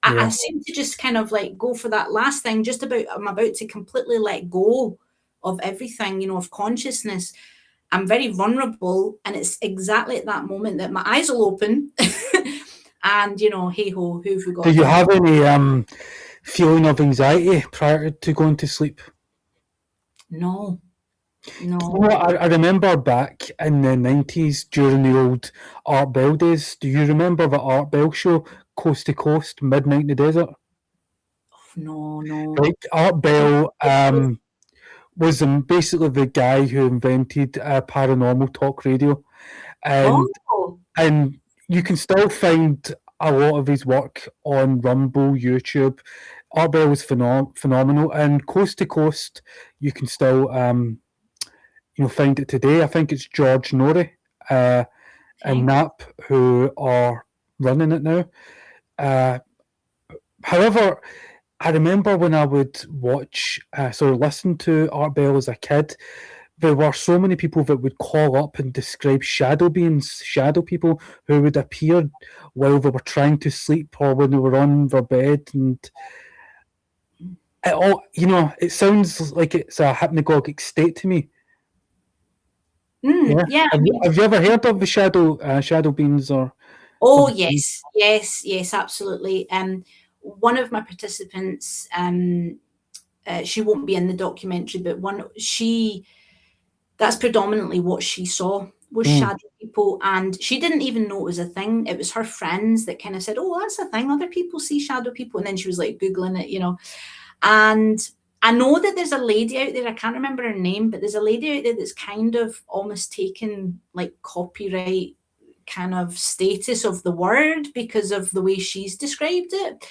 I seem to just kind of go for that last thing, I'm about to completely let go of everything, of consciousness. I'm very vulnerable, and it's exactly at that moment that my eyes will open and, hey ho, who have we got? Do you have any feeling of anxiety prior to going to sleep? No. I remember back in the 90s during the old Art Bell days. Do you remember the Art Bell show, Coast to Coast, Midnight in the Desert? No. Like Art Bell was basically the guy who invented paranormal talk radio, and Oh, and you can still find a lot of his work on Rumble, YouTube. Art Bell was phenomenal, and coast to coast, you can still find it today. I think it's George Norrie and okay. Knapp who are running it now. However, I remember when I would watch, listen to Art Bell as a kid, there were so many people that would call up and describe shadow beings, shadow people who would appear while they were trying to sleep or when they were on their bed, and it all, it sounds like it's a hypnagogic state to me. Yeah. Yeah, I Have you, mean, have you ever heard of the shadow beings or? oh yes, absolutely. One of my participants, she won't be in the documentary, but that's predominantly what she saw was shadow people, and she didn't even know it was a thing. It was her friends that kind of said, "Oh, that's a thing. Other people see shadow people," and then she was like Googling it. And I know that there's a lady out there, I can't remember her name, but there's a lady out there that's kind of almost taken like copyright kind of status of the word because of the way she's described it.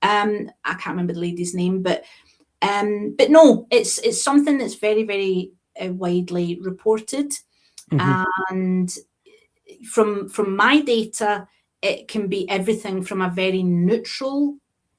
I can't remember the lady's name, but no, it's something that's very, very widely reported. And from my data, it can be everything from a very neutral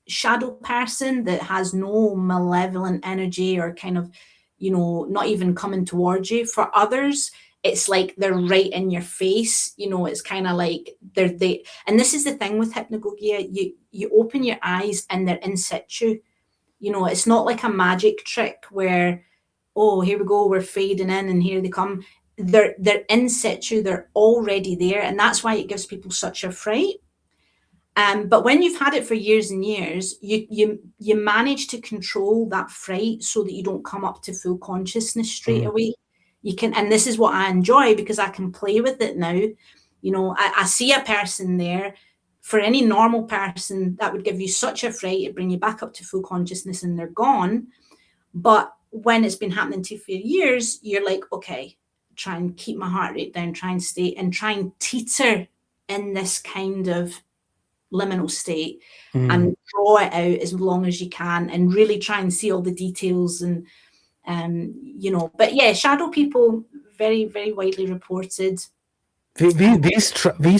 shadow person that has no malevolent energy or kind of, not even coming towards you. For others, it's like they're right in your face. It's kind of like and this is the thing with hypnagogia. You open your eyes and they're in situ. It's not like a magic trick where, oh, here we go, we're fading in and here they come. They're in situ, they're already there, and that's why it gives people such a fright. But when you've had it for years and years, you manage to control that fright so that you don't come up to full consciousness straight away. You can, and this is what I enjoy because I can play with it now. I see a person there. For any normal person, that would give you such a fright, it bring you back up to full consciousness and they're gone. But when it's been happening to you for years, you're like, okay, try and keep my heart rate down, try and stay and try and teeter in this kind of liminal state and draw it out as long as you can and really try and see all the details and but yeah, shadow people, very, very widely reported. These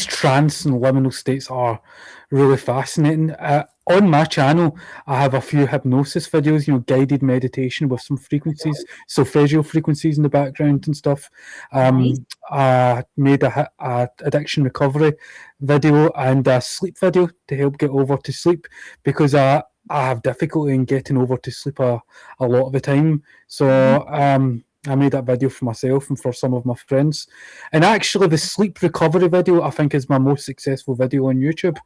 trance and liminal states are really fascinating. On my channel, I have a few hypnosis videos, guided meditation with some frequencies, solfeggio frequencies in the background and stuff. Nice. I made a addiction recovery video and a sleep video to help get over to sleep because I have difficulty in getting over to sleep a lot of the time. So I made that video for myself and for some of my friends. And actually, the sleep recovery video, I think, is my most successful video on YouTube.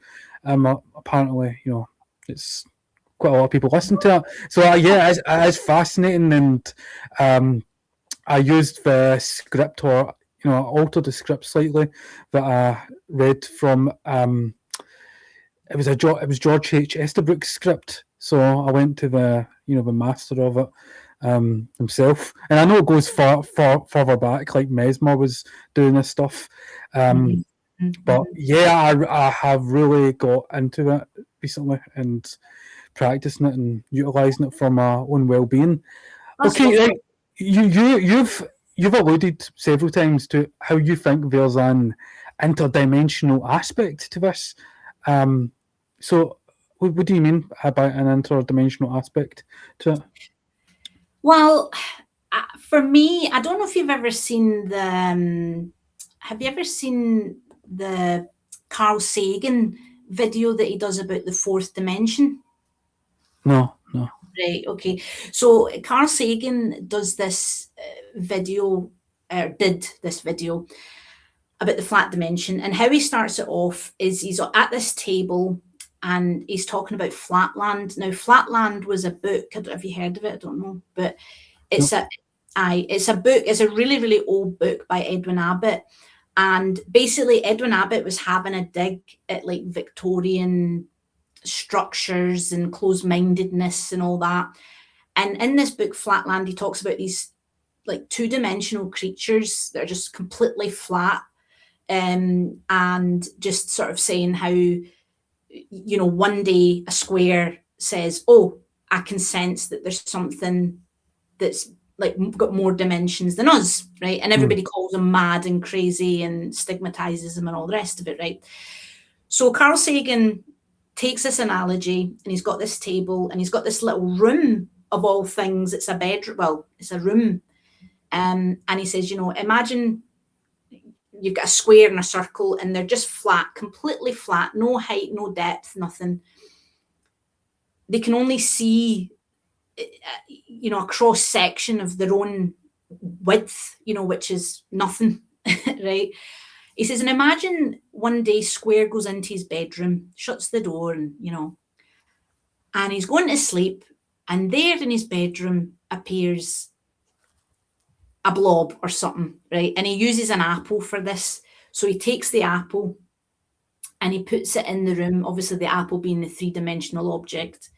Apparently, it's quite a lot of people listen to it. So, yeah, it is fascinating. And I used the script or, I altered the script slightly that I read from. It was George H. Estabrook's script. So I went to the master of it. Himself, and I know it goes further back, like Mesmer was doing this stuff, but yeah, I have really got into it recently and practicing it and utilizing it for my own well-being. That's Okay, lovely. right. You've alluded several times to how you think there's an interdimensional aspect to this. So what do you mean by an interdimensional aspect to it? Well, for me, I don't know if you've ever seen have you ever seen the Carl Sagan video that he does about the fourth dimension? No. Right, okay. So Carl Sagan does this video, did this video about the flat dimension, and how he starts it off is he's at this table and he's talking about Flatland. Now, Flatland was a book. Have you heard of it? I don't know, but it's a book. It's a really, really old book by Edwin Abbott, and basically Edwin Abbott was having a dig at like Victorian structures and closed-mindedness and all that. And in this book, Flatland, he talks about these like two-dimensional creatures that are just completely flat, and just sort of saying how, you know, one day a square says, oh, I can sense that there's something that's like got more dimensions than us, right? And everybody calls him mad and crazy and stigmatizes him and all the rest of it, right? So Carl Sagan takes this analogy, and he's got this table, and he's got this little room of all things. It's a bedroom, well, it's a room. And he says, you know, imagine you've got a square and a circle, and they're just flat, completely flat, no height, no depth, nothing. They can only see, you know, a cross section of their own width, you know, which is nothing, right? He says, and imagine one day Square goes into his bedroom, shuts the door, and, you know, and he's going to sleep, and there in his bedroom appears a blob or something, right? And he uses an apple for this. So he takes the apple and he puts it in the room, obviously the apple being the three-dimensional object.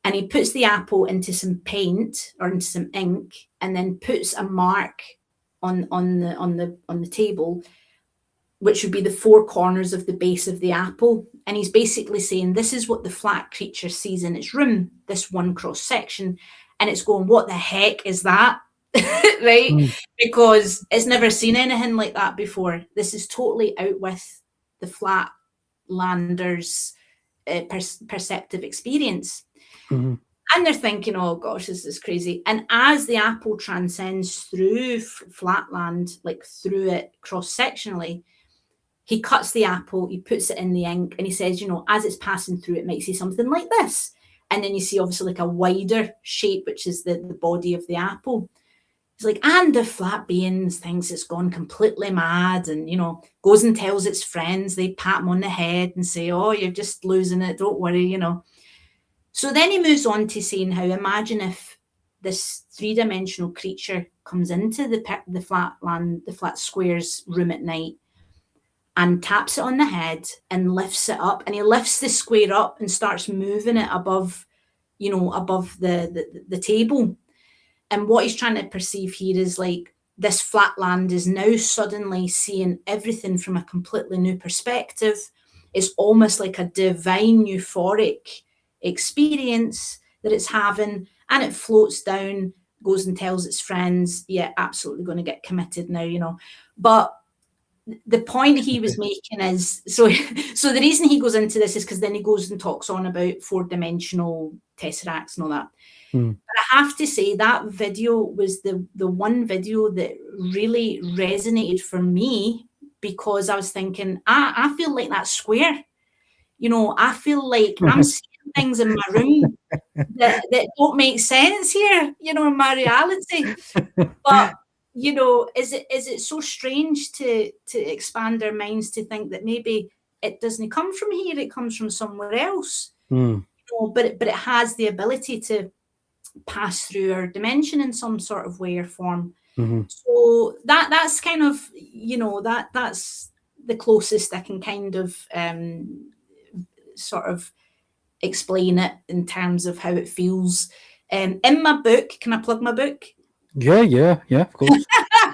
And he puts the apple into some paint or into some ink, and then puts a mark on the table, which would be the four corners of the base of the apple. And he's basically saying, this is what the flat creature sees in its room, this one cross section. And it's going, what the heck is that? Right? Because it's never seen anything like that before. This is totally out with the Flatlanders' perceptive experience. And they're thinking, oh gosh, this is crazy. And as the apple transcends through Flatland, like through it cross-sectionally, he cuts the apple, he puts it in the ink, and he says, you know, as it's passing through, it might see something like this. And then you see obviously like a wider shape, which is the body of the apple. He's like, and the flat beings thinks it's gone completely mad, and, you know, goes and tells its friends. They pat him on the head and say, oh, you're just losing it, don't worry, you know. So then he moves on to saying how, imagine if this three-dimensional creature comes into the flat square's room at night and taps it on the head and lifts it up, and he lifts the square up and starts moving it above, you know, above the table. And what he's trying to perceive here is like this Flatland is now suddenly seeing everything from a completely new perspective. It's almost like a divine euphoric experience that it's having, and it floats down, goes and tells its friends, yeah, absolutely going to get committed now, you know. But the point he was making is, so the reason he goes into this is because then he goes and talks on about four-dimensional tesseracts and all that. But I have to say that video was the one video that really resonated for me, because I was thinking, I feel like that square. You know, I feel like I'm seeing things in my room that don't make sense here, you know, in my reality. But, you know, is it so strange to expand our minds to think that maybe it doesn't come from here, it comes from somewhere else. You know, but it has the ability to pass through our dimension in some sort of way or form. So that's kind of, you know, that's the closest I can kind of sort of explain it in terms of how it feels. In my book, can I plug my book? Yeah, of course.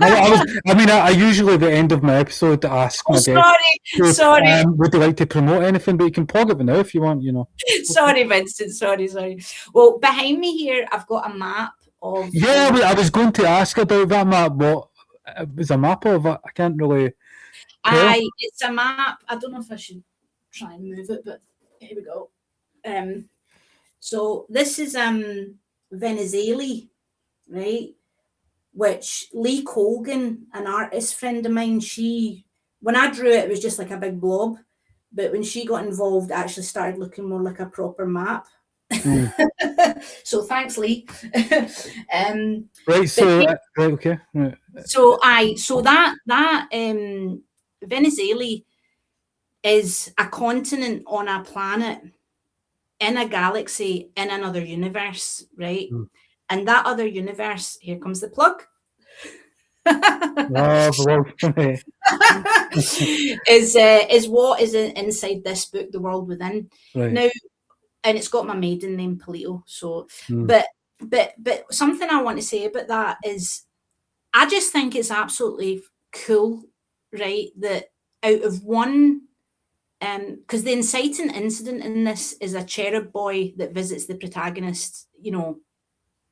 I usually at the end of my episode ask my guest, sorry. Would you like to promote anything? But you can plug it now if you want, you know. Sorry, Vincent. Sorry. Well, behind me here, I've got a map of. Yeah, I was going to ask about that map. What it was a map of? I can't really. It's a map. I don't know if I should try and move it, but here we go. So this is Venezuela, right? Which Lee Colgan, an artist friend of mine, when I drew it, it was just like a big blob. But when she got involved, it actually started looking more like a proper map. So thanks, Lee. Right. So okay. Right. So that Venezuela is a continent on a planet in a galaxy in another universe, right? And that other universe, here comes the plug. Is what is inside this book, The World Within. Right. Now, and it's got my maiden name, Polito. So, but but something I want to say about that is I just think it's absolutely cool, right? That out of one, because the inciting incident in this is a cherub boy that visits the protagonist,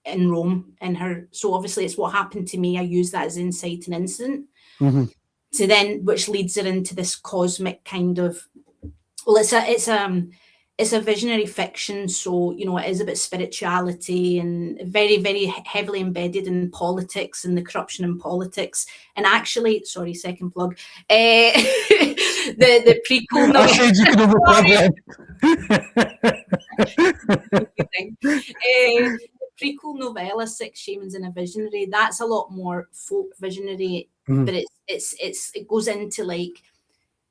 in Rome in her. So obviously it's what happened to me. I use that as inciting incident. Mm-hmm. So then, which leads her into this cosmic kind of, well, it's a visionary fiction, so it is about spirituality and very, very heavily embedded in politics and the corruption in politics. And actually, sorry, second plug, the prequel I said you could overplug the prequel novella Six Shamans and a Visionary, that's a lot more folk visionary, but it goes into like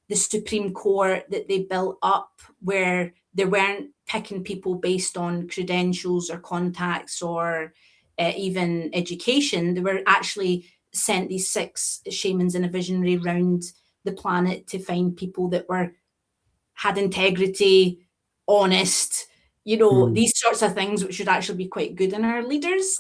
the Supreme Court that they built up, where they weren't picking people based on credentials or contacts or even education. They were actually sent these 6 shamans and a visionary round the planet to find people that had integrity, honest, these sorts of things, which should actually be quite good in our leaders.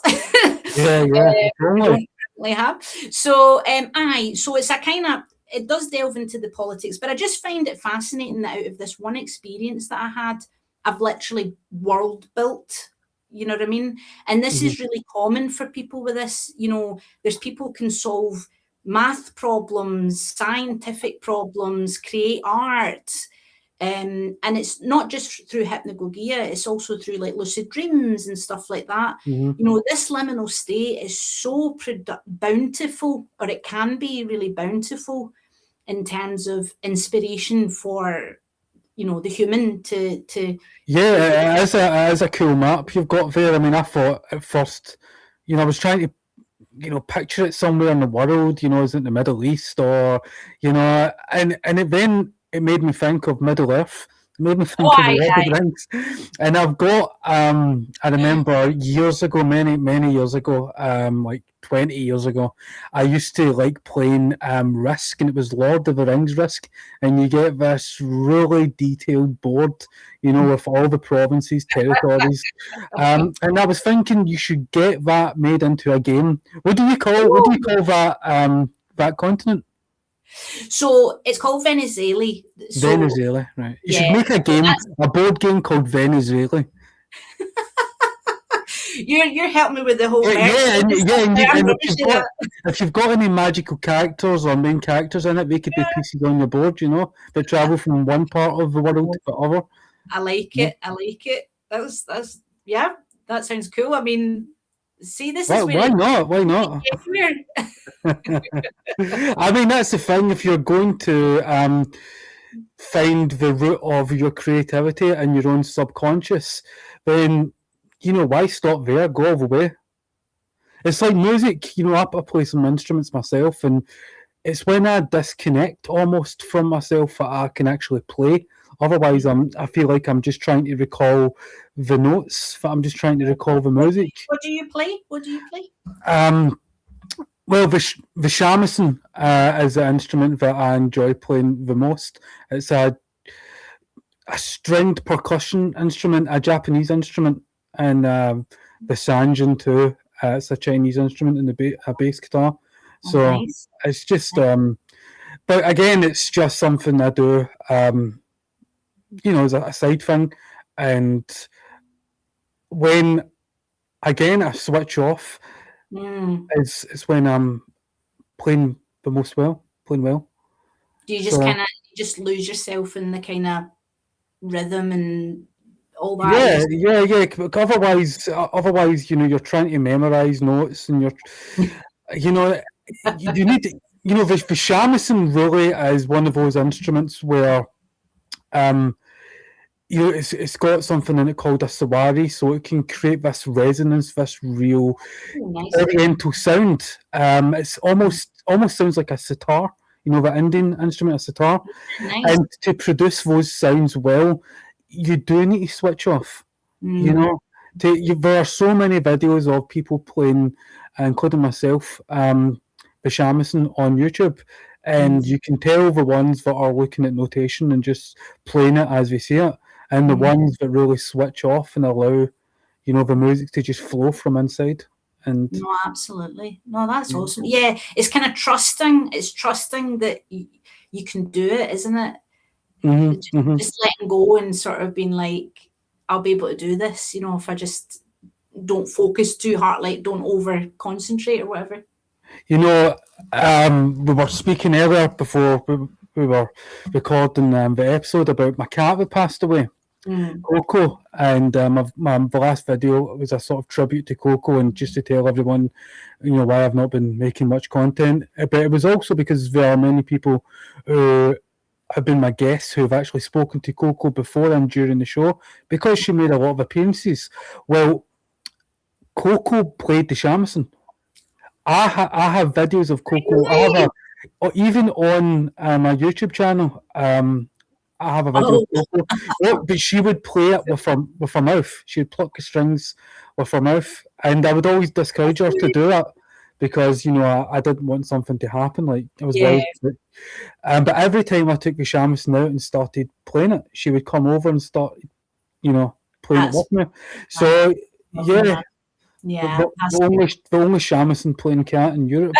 Yeah, we don't currently have. So, so it's a kind of, it does delve into the politics, but I just find it fascinating that out of this one experience that I had, I've literally world built, you know what I mean? And this is really common for people with this, there's people can solve math problems, scientific problems, create art. And it's not just through hypnagogia, it's also through like lucid dreams and stuff like that. This liminal state is so bountiful, or it can be really bountiful in terms of inspiration for the human to yeah, it is a cool map you've got there. I mean, I thought at first, I was trying to picture it somewhere in the world, is it the Middle East or, and then it made me think of Middle Earth. It made me think of Lord of the Rings. And I've got, I remember years ago, many years ago, like 20 years ago, I used to like playing Risk, and it was Lord of the Rings Risk. And you get this really detailed board, with all the provinces, territories. And I was thinking you should get that made into a game. What do you call that that continent? So it's called Venezuela. Venezuela, right. You should make a board game called Venezuela. You're helping me with the whole if you've got any magical characters or main characters in it, they could be pieces on your board, that travel from one part of the world to the other. I like it. That's that sounds cool. I mean, see, this is why not? I mean, that's the thing. If you're going to find the root of your creativity and your own subconscious, then why stop there? Go all the way. It's like music. I play some instruments myself, and it's when I disconnect almost from myself that I can actually play. Otherwise, I feel like I'm just trying to recall the notes. I'm just trying to recall the music. What do you play? Well, the shamisen is the instrument that I enjoy playing the most. It's a stringed percussion instrument, a Japanese instrument, and the sanjin too. It's a Chinese instrument and a bass guitar. So nice. It's just, but again, it's just something I do, as a side thing. And when, again, I switch off, it's when I'm playing well. Do you just kind of just lose yourself in the kind of rhythm and all that? Yeah. Otherwise, you're trying to memorize notes, and you need to, the shamisen really is one of those instruments where, it's got something in it called a sawari, so it can create this resonance, this real oriental sound. It's almost sounds like a sitar, the Indian instrument, a sitar. Nice. And to produce those sounds well, you do need to switch off. There are so many videos of people playing, including myself, the shamisen on YouTube, and you can tell the ones that are looking at notation and just playing it as they see it, and the ones that really switch off and allow, the music to just flow from inside. And no, absolutely. No, that's awesome. Yeah, it's kind of trusting. It's trusting that you can do it, isn't it? Just letting go and sort of being like, I'll be able to do this, if I just don't focus too hard, like don't over concentrate or whatever. We were speaking earlier before we were recording the episode about my cat that passed away, Coco, and the last video was a sort of tribute to Coco, and just to tell everyone, why I've not been making much content. But it was also because there are many people who have been my guests who have actually spoken to Coco before and during the show, because she made a lot of appearances. Well, Coco played the shamisen. I have videos of Coco. I have even on my YouTube channel. I have a video of Coco. But she would play it with her mouth. She would pluck the strings with her mouth, and I would always discourage her to do it because I didn't want something to happen. Like I was worried. But every time I took the shamisen out and started playing it, she would come over and start, playing it with me. So yeah. Yeah, the only shamisen playing cat in Europe.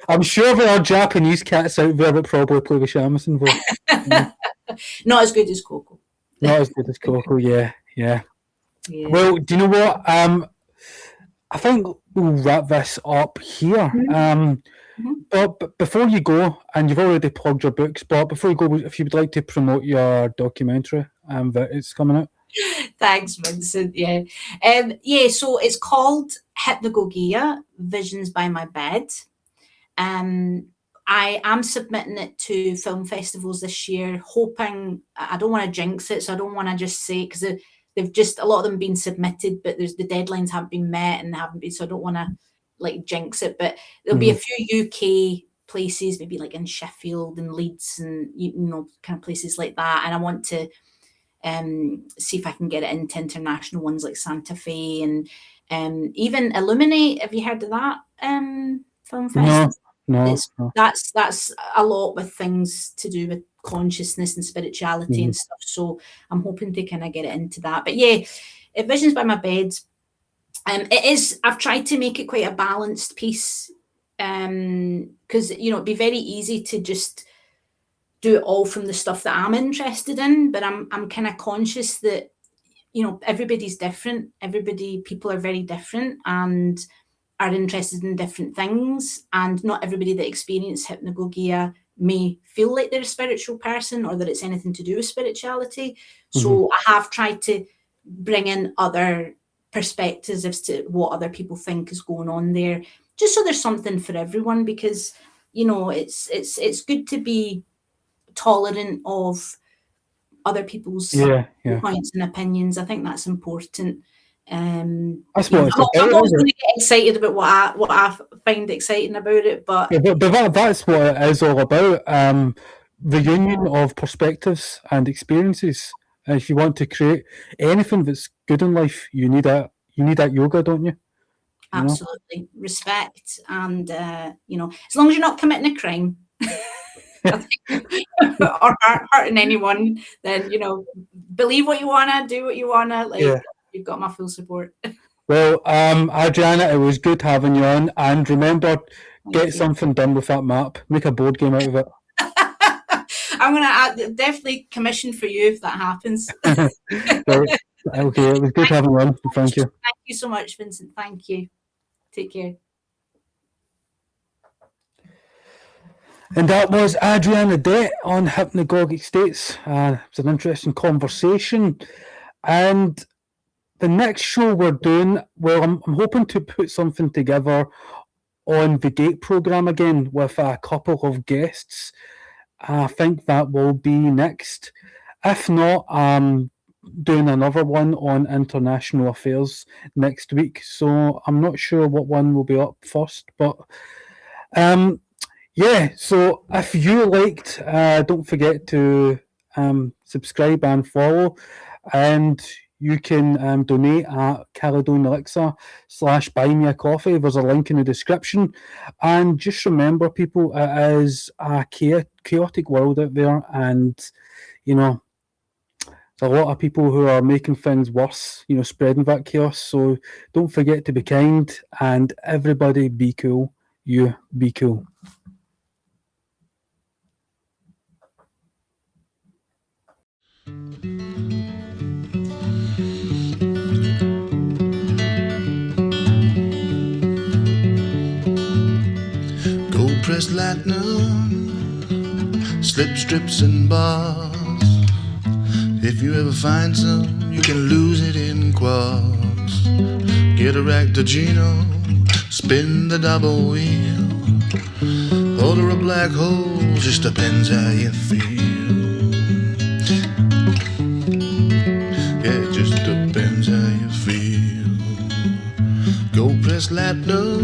I'm sure there are Japanese cats out there that probably play the shamisen. But, not as good as Coco. Not as good as Coco, yeah. Well, do you know what? I think we'll wrap this up here. But before you go, and you've already plugged your books, but before you go, if you would like to promote your documentary that it's coming out. Thanks, Vincent. Yeah. So it's called Hypnogogia, Visions by My Bed. I am submitting it to film festivals this year, hoping, I don't want to jinx it, so I don't want to just say, because they've just, a lot of them been submitted, but the deadlines haven't been met and haven't been, so I don't want to like jinx it, but there'll be a few UK places, maybe like in Sheffield and Leeds and, kind of places like that. And I want to see if I can get it into international ones like Santa Fe and even Illuminate. Have you heard of that film festival? No. That's a lot with things to do with consciousness and spirituality and stuff. So I'm hoping to kind of get it into that. But yeah, Visions by My Bed. It is. I've tried to make it quite a balanced piece because it'd be very easy to just do it all from the stuff that I'm interested in, but I'm kind of conscious that everybody's different. People are very different and are interested in different things, and not everybody that experiences hypnagogia may feel like they're a spiritual person or that it's anything to do with spirituality. So I have tried to bring in other perspectives as to what other people think is going on there, just so there's something for everyone, because it's good to be tolerant of other people's points and opinions. I think that's important. That's what it's about. I'm always going to get excited about what I find exciting about it, but that's what it is all about. The union of perspectives and experiences. If you want to create anything that's good in life, you need that yoga, don't you? Absolutely. Respect, and as long as you're not committing a crime or hurting anyone, then believe what you wanna, do what you wanna. You've got my full support. Well, Adriana, it was good having you on, and remember, get something done with that map. Make a board game out of it. I'm gonna definitely commission for you if that happens. Okay, it was good having you on. Thank you. Thank you so much, Vincent. Thank you. Take care. And that was Adriana Det on Hypnagogic States. It was an interesting conversation. And the next show we're doing, well, I'm hoping to put something together on the Gate programme again with a couple of guests. I think that will be next. If not, I'm doing another one on international affairs next week. So I'm not sure what one will be up first, but so if you liked, don't forget to subscribe and follow, and you can donate at Caledon Elixir /buy me a coffee. There's a link in the description. And just remember, people, it is a chaotic world out there, and a lot of people who are making things worse, spreading that chaos. So don't forget to be kind, and everybody be cool. You be cool. Gold-pressed platinum, slip strips and bars. If you ever find some, you can lose it in quarks. Get a Ractogino, spin the double wheel. Order a black hole, just depends how you feel. Yeah, it just depends how you feel. Gold-pressed platinum,